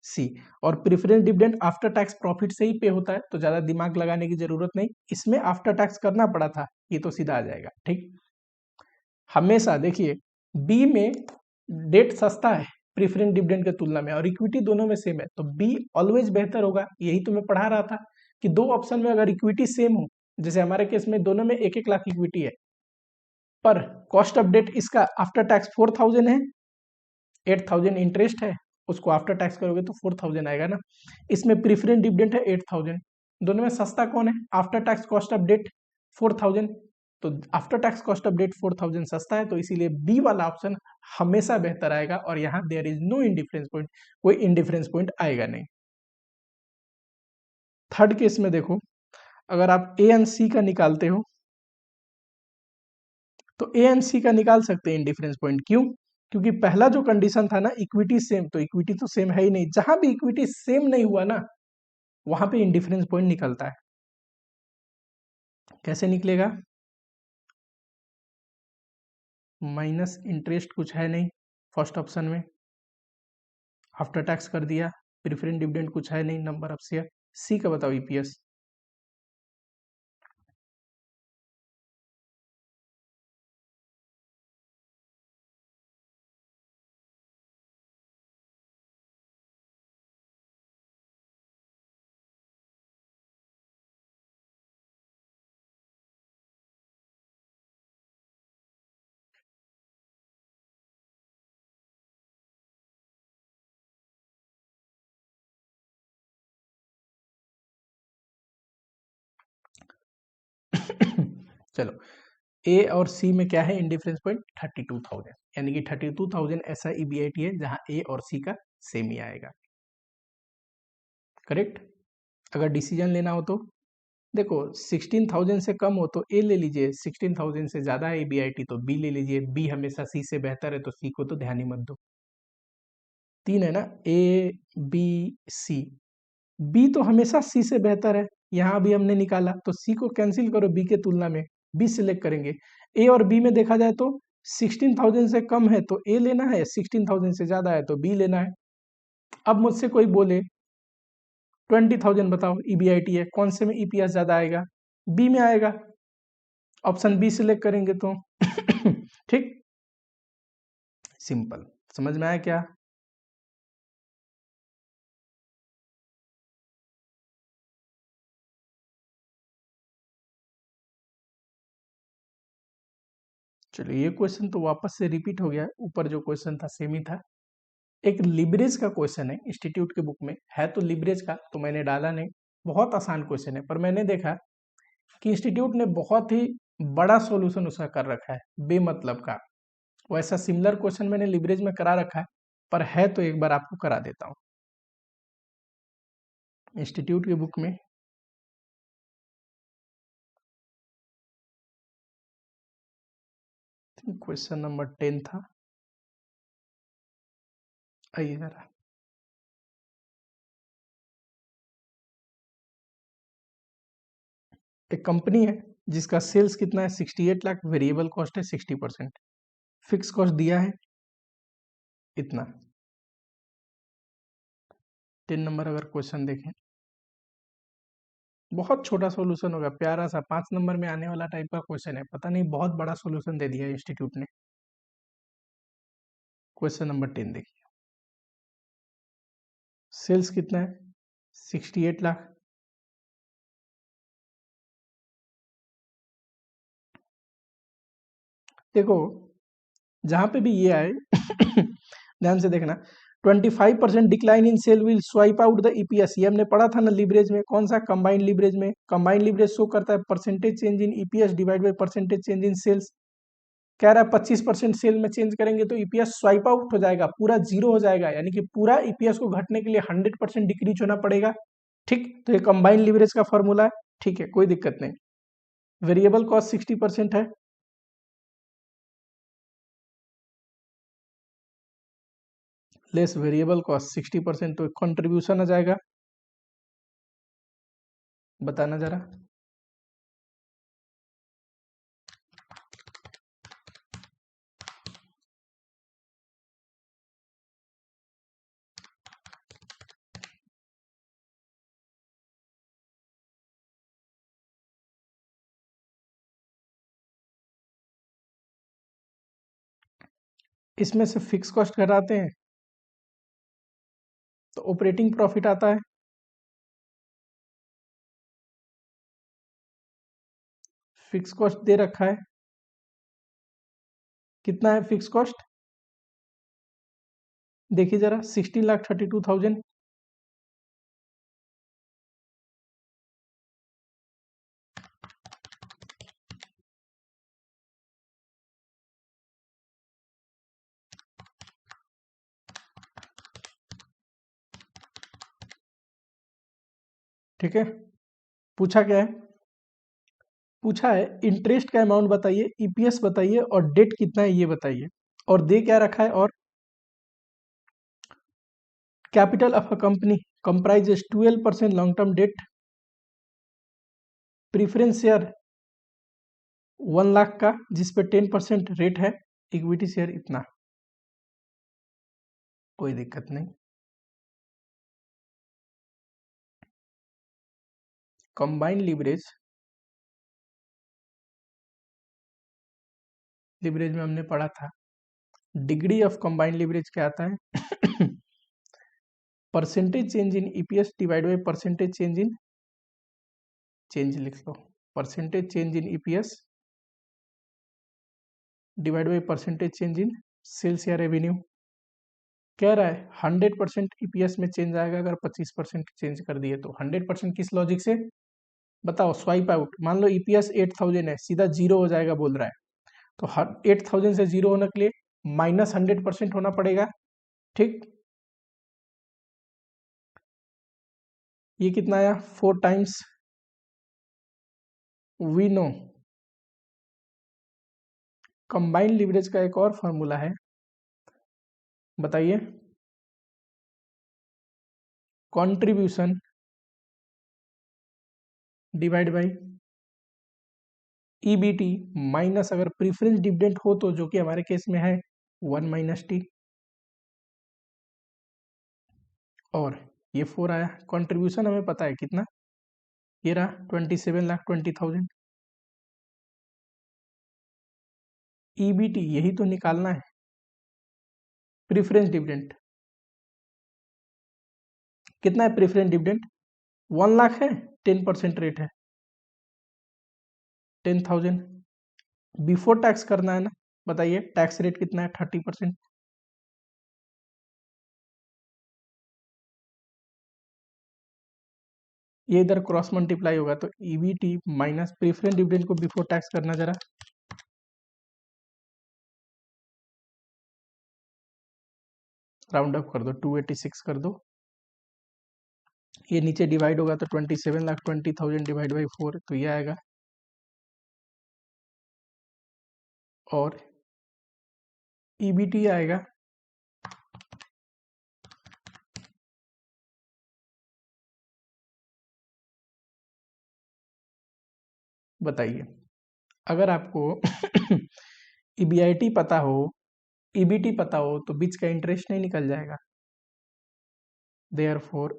C. और preference dividend after tax profit से ही पे होता है, तो ज्यादा दिमाग लगाने की जरूरत नहीं। इसमें आफ्टर टैक्स करना पड़ा था, ये तो सीधा आ जाएगा, ठीक। हमेशा देखिए, बी में डेट सस्ता है प्रेफरेंस डिविडेंड के तुलना में, और इक्विटी दोनों में सेम है, तो बी ऑलवेज बेहतर होगा। यही तो मैं पढ़ा रहा था कि दो ऑप्शन में अगर इक्विटी सेम हो, जैसे हमारे केस में दोनों में 1-1 लाख इक्विटी है, पर कॉस्ट ऑफ डेट इसका आफ्टर टैक्स 4,000 है, 8,000 इंटरेस्ट है, उसको आफ्टर टैक्स करोगे तो 4,000 आएगा ना। इसमें प्रेफरेंस डिविडेंड है 8,000। दोनों में सस्ता कौन है? After tax cost of debt 4,000। तो after tax cost of debt 4,000 सस्ता है, तो इसीलिए बी वाला ऑप्शन हमेशा बेहतर आएगा, और यहाँ there is no indifference point, कोई इंडिफरेंस पॉइंट आएगा नहीं। थर्ड केस में देखो, अगर आप ए एंड सी का निकालते हो तो ए एंड सी का निकाल सकते हैं इंडिफरेंस पॉइंट। क्यों? क्योंकि पहला जो कंडीशन था ना, इक्विटी सेम, तो इक्विटी तो सेम है ही नहीं। जहां भी इक्विटी सेम नहीं हुआ ना, वहां पे इंडिफरेंस पॉइंट निकलता है। कैसे निकलेगा? माइनस इंटरेस्ट कुछ है नहीं फर्स्ट ऑप्शन में, आफ्टर टैक्स कर दिया, प्रेफरेंस डिविडेंड कुछ है नहीं, नंबर ऑफ शेयर। सी का बताओ ईपीएस। चलो, ए और सी में क्या है इंडिफरेंस पॉइंट? 32,000, यानी कि 32,000 ऐसा ईबीआईटी है जहां ए और सी का सेम ही आएगा। करेक्ट। अगर डिसीजन लेना हो तो देखो, 16,000 से कम हो तो ए ले लीजिए, 16,000 से ज्यादा है ईबीआईटी तो बी ले लीजिए। बी हमेशा सी से बेहतर है, तो सी को तो ध्यान ही मत दो। 3 है ना, ए बी सी। बी तो हमेशा सी से बेहतर है, यहाँ भी हमने निकाला, तो सी को कैंसिल करो बी के तुलना में, बी सिलेक्ट करेंगे। ए और बी में देखा जाए तो 16,000 से कम है तो ए लेना है, 16,000 से ज्यादा है तो बी लेना है। अब मुझसे कोई बोले 20,000 बताओ ईबीआईटी है, कौन से में ईपीएस ज्यादा आएगा? बी में आएगा। ऑप्शन बी सिलेक्ट करेंगे तो सिंपल। समझ में आया क्या? चलो ये क्वेश्चन तो वापस से रिपीट हो गया है, ऊपर जो क्वेश्चन था सेम ही था। एक लिवरेज का क्वेश्चन है, इंस्टीट्यूट के बुक में है तो लिवरेज का, तो मैंने डाला नहीं। बहुत आसान क्वेश्चन है, पर मैंने देखा कि इंस्टीट्यूट ने बहुत ही बड़ा सॉल्यूशन उसका कर रखा है बेमतलब का। वैसा सिमिलर क्वेश्चन मैंने लिवरेज में करा रखा है, पर है तो एक बार आपको करा देता हूँ। इंस्टीट्यूट की बुक में क्वेश्चन नंबर 10 था। आइए जरा, एक कंपनी है जिसका सेल्स कितना है 68 लाख, वेरिएबल कॉस्ट है 60%, फिक्स कॉस्ट दिया है इतना। 10 नंबर अगर क्वेश्चन देखें, बहुत छोटा सॉल्यूशन होगा, प्यारा सा 5 नंबर में आने वाला टाइप का क्वेश्चन है, पता नहीं बहुत बड़ा सॉल्यूशन दे दिया है इंस्टीट्यूट ने। क्वेश्चन नंबर 10 देखिए, सेल्स कितना है 68 लाख, देखो जहां पे भी ये आए ध्यान से देखना। 25% decline in sale will swipe out the EPS, ये हमने पढ़ा था ना लिवरेज में, कौन सा? कंबाइंड लिवरेज में। कंबाइंड लिवरेज शो करता है percentage change in EPS divide by percentage change in sales. कह रहा है 25% सेल में चेंज करेंगे तो ईपीएस स्वाइप आउट हो जाएगा, पूरा जीरो हो जाएगा, यानी कि पूरा ईपीएस को घटने के लिए 100% डिक्रीज होना पड़ेगा। ठीक, तो ये कंबाइंड लिवरेज का फॉर्मूला है। ठीक है, कोई दिक्कत नहीं। वेरिएबल कॉस्ट 60% है, लेस वेरिएबल कॉस्ट 60%, तो कंट्रीब्यूशन आ जाएगा, बताना जरा। इसमें से फिक्स कॉस्ट घटाते हैं तो ऑपरेटिंग प्रॉफिट आता है। फिक्स कॉस्ट दे रखा है, कितना है फिक्स कॉस्ट? देखिए जरा, 16,32,000। ठीक है, पूछा क्या है? पूछा है इंटरेस्ट का अमाउंट बताइए, ईपीएस बताइए और डेट कितना है ये बताइए, और दे क्या रखा है, और capital of a company comprises 12% long term debt, preference share 1 lakh का जिसपे 10% रेट है, इक्विटी शेयर इतना। कोई दिक्कत नहीं। कंबाइंड लिवरेज, लिवरेज में हमने पढ़ा था, डिग्री ऑफ कंबाइंड लिवरेज क्या आता है? Percentage change in EPS divide by percentage change in, change लिख लो, percentage change in EPS divide by percentage change in sales या रेवेन्यू। कह रहा है 100% ईपीएस में चेंज आएगा अगर 25% चेंज कर दिए तो। 100% किस लॉजिक से बताओ? स्वाइप आउट, मान लो ईपीएस 8000 है, सीधा जीरो हो जाएगा बोल रहा है, तो 8000 से जीरो होने के लिए -100% होना पड़ेगा। ठीक, ये कितना आया? 4 times. We know combined leverage का एक और फॉर्मूला है, बताइए। Contribution divide by EBT minus अगर प्रीफरेंस डिविडेंड हो तो, जो कि हमारे केस में है 1 - टी, और ये 4 आया। कंट्रीब्यूशन हमें पता है कितना, ये रहा 27,20,000। ईबीटी यही तो निकालना है, प्रीफरेंस डिविडेंड कितना है? प्रीफरेंस डिविडेंड 1 लाख है, 10% रेट है, 10,000। बिफोर टैक्स करना है ना, बताइए टैक्स रेट कितना है? 30%। ये इधर क्रॉस मल्टीप्लाई होगा तो ईबीटी माइनस प्रीफरेंस डिविडेंड को बिफोर टैक्स करना जरा, राउंड अप कर दो, 286 कर दो। ये नीचे डिवाइड होगा तो 27,20,000 डिवाइड बाई 4 तो ये आएगा। और ईबीटी आएगा बताइए, अगर आपको ईबीआईटी पता हो, ईबीटी पता हो तो बीच का इंटरेस्ट नहीं निकल जाएगा। देयरफॉर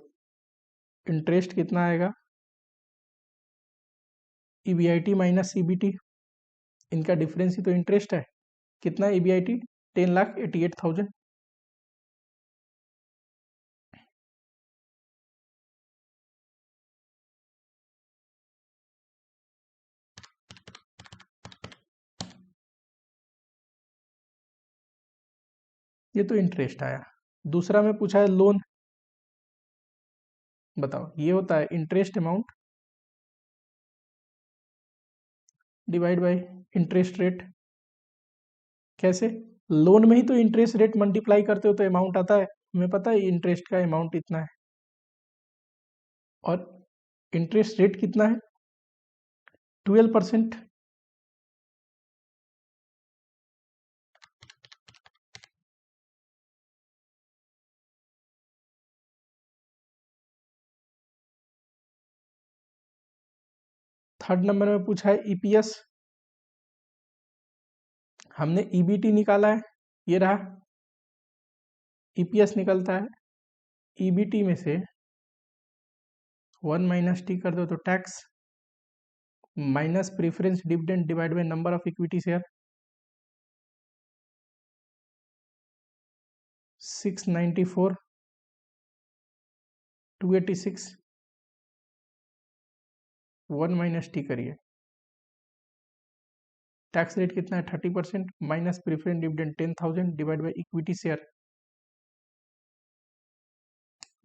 इंटरेस्ट कितना आएगा? ईबीआईटी माइनस ईबीटी, इनका डिफरेंस ही तो इंटरेस्ट है। कितना है ईबीआईटी? 10,88,000। ये तो इंटरेस्ट आया। दूसरा में पूछा है लोन, बताओ ये होता है interest amount divide by interest rate. कैसे? लोन में ही तो इंटरेस्ट रेट मल्टीप्लाई करते हो तो अमाउंट आता है, हमें पता है इंटरेस्ट का अमाउंट इतना है। और इंटरेस्ट रेट कितना है? 12%। थर्ड नंबर में पूछा है ईपीएस, हमने ईबीटी निकाला है, ये रहा ईपीएस निकलता है। ईबीटी में से 1 माइनस टी कर दो तो tax, minus preference dividend divide by number of equity share, 694, 286, 1 minus T करिए, टैक्स रेट कितना है? 30%, minus preference dividend 10,000 divide by equity share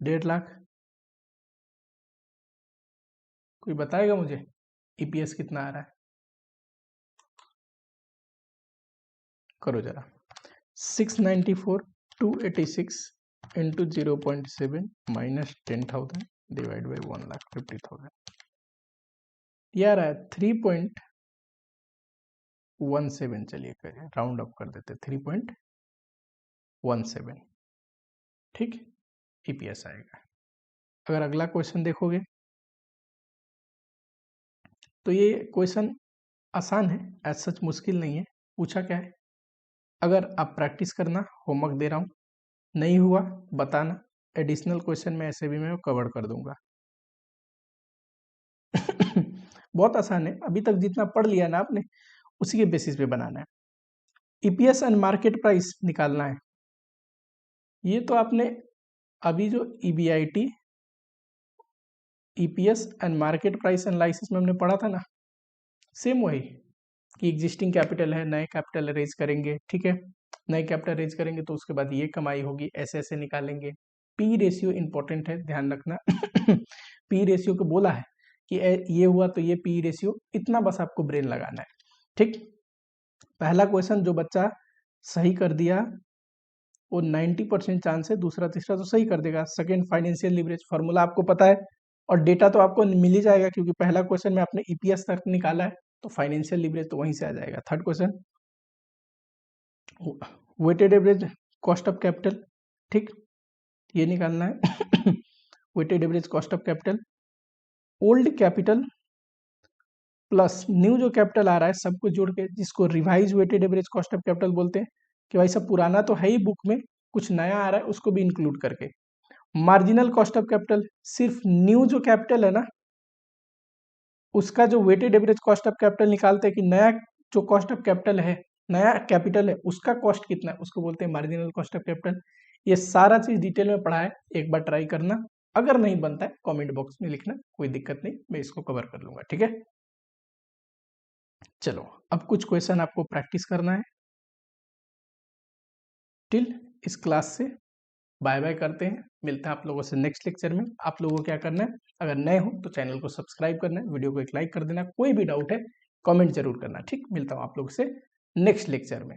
1.5 lakh. कोई बताएगा मुझे ईपीएस कितना आ रहा है? करो जरा, 694, 286 इंटू 0.7 माइनस 10,000 डिवाइड बाई 1,50,000, ये आ रहा है 3.17। चलिए करिए, राउंड अप कर देते 3.17, ठीक ईपीएस आएगा। अगर अगला क्वेश्चन देखोगे तो ये क्वेश्चन आसान है, एज सच मुश्किल नहीं है। पूछा क्या है, अगर आप प्रैक्टिस करना, होमवर्क दे रहा हूँ, नहीं हुआ बताना, एडिशनल क्वेश्चन में ऐसे भी मैं कवर कर दूंगा। बहुत आसान है, अभी तक जितना पढ़ लिया ना आपने उसी के बेसिस पे बनाना है। ईपीएस एंड मार्केट प्राइस निकालना है। ये तो आपने अभी जो EBIT, EPS and market price analysis में हमने पढ़ा था ना, सेम वही कि एग्जिस्टिंग कैपिटल है, नए कैपिटल रेज करेंगे, ठीक है, नए कैपिटल रेज करेंगे तो उसके बाद ये कमाई होगी, ऐसे ऐसे निकालेंगे। पी रेशियो इंपॉर्टेंट है, ध्यान रखना। पी रेशियो को बोला है कि ये हुआ तो ये पी रेशियो, इतना बस आपको ब्रेन लगाना है, ठीक। पहला क्वेश्चन जो बच्चा सही कर दिया वो 90% चांस है दूसरा तीसरा तो सही कर देगा। सेकंड, फाइनेंशियल लीवरेज फॉर्मूला आपको पता है और डेटा तो आपको मिल ही जाएगा क्योंकि पहला क्वेश्चन में आपने ईपीएस तक निकाला है तो फाइनेंशियल लीवरेज तो वहीं से आ जाएगा। Third question, weighted average cost of capital, ठीक, ये निकालना है। Weighted average cost of capital, old capital plus new जो कैपिटल आ रहा है सबको जोड़ के, जिसको revise weighted average cost of capital बोलते हैं, कि भाई सब पुराना तो है ही बुक में, कुछ नया आ रहा है उसको भी इंक्लूड करके। मार्जिनल कॉस्ट ऑफ कैपिटल, सिर्फ न्यू जो कैपिटल है ना उसका जो weighted average cost of capital निकालते हैं कि नया जो कॉस्ट ऑफ कैपिटल है नया कैपिटल है उसका कॉस्ट कितना है उसको बोलते हैं मार्जिनल कॉस्ट ऑफ कैपिटल। ये सारा चीज डिटेल में पढ़ा है, एक बार ट्राई करना, अगर नहीं बनता है कमेंट बॉक्स में लिखना, कोई दिक्कत नहीं, मैं इसको कवर कर लूंगा, ठीक है। चलो अब कुछ क्वेश्चन आपको प्रैक्टिस करना है। टिल इस क्लास से बाय बाय करते हैं, मिलते हैं आप लोगों से नेक्स्ट लेक्चर में। आप लोगों को क्या करना है, अगर नए हो तो चैनल को सब्सक्राइब करना है, वीडियो को एक लाइक कर देना, कोई भी डाउट है कमेंट जरूर करना, ठीक। मिलता हूँ आप लोगों से नेक्स्ट लेक्चर में।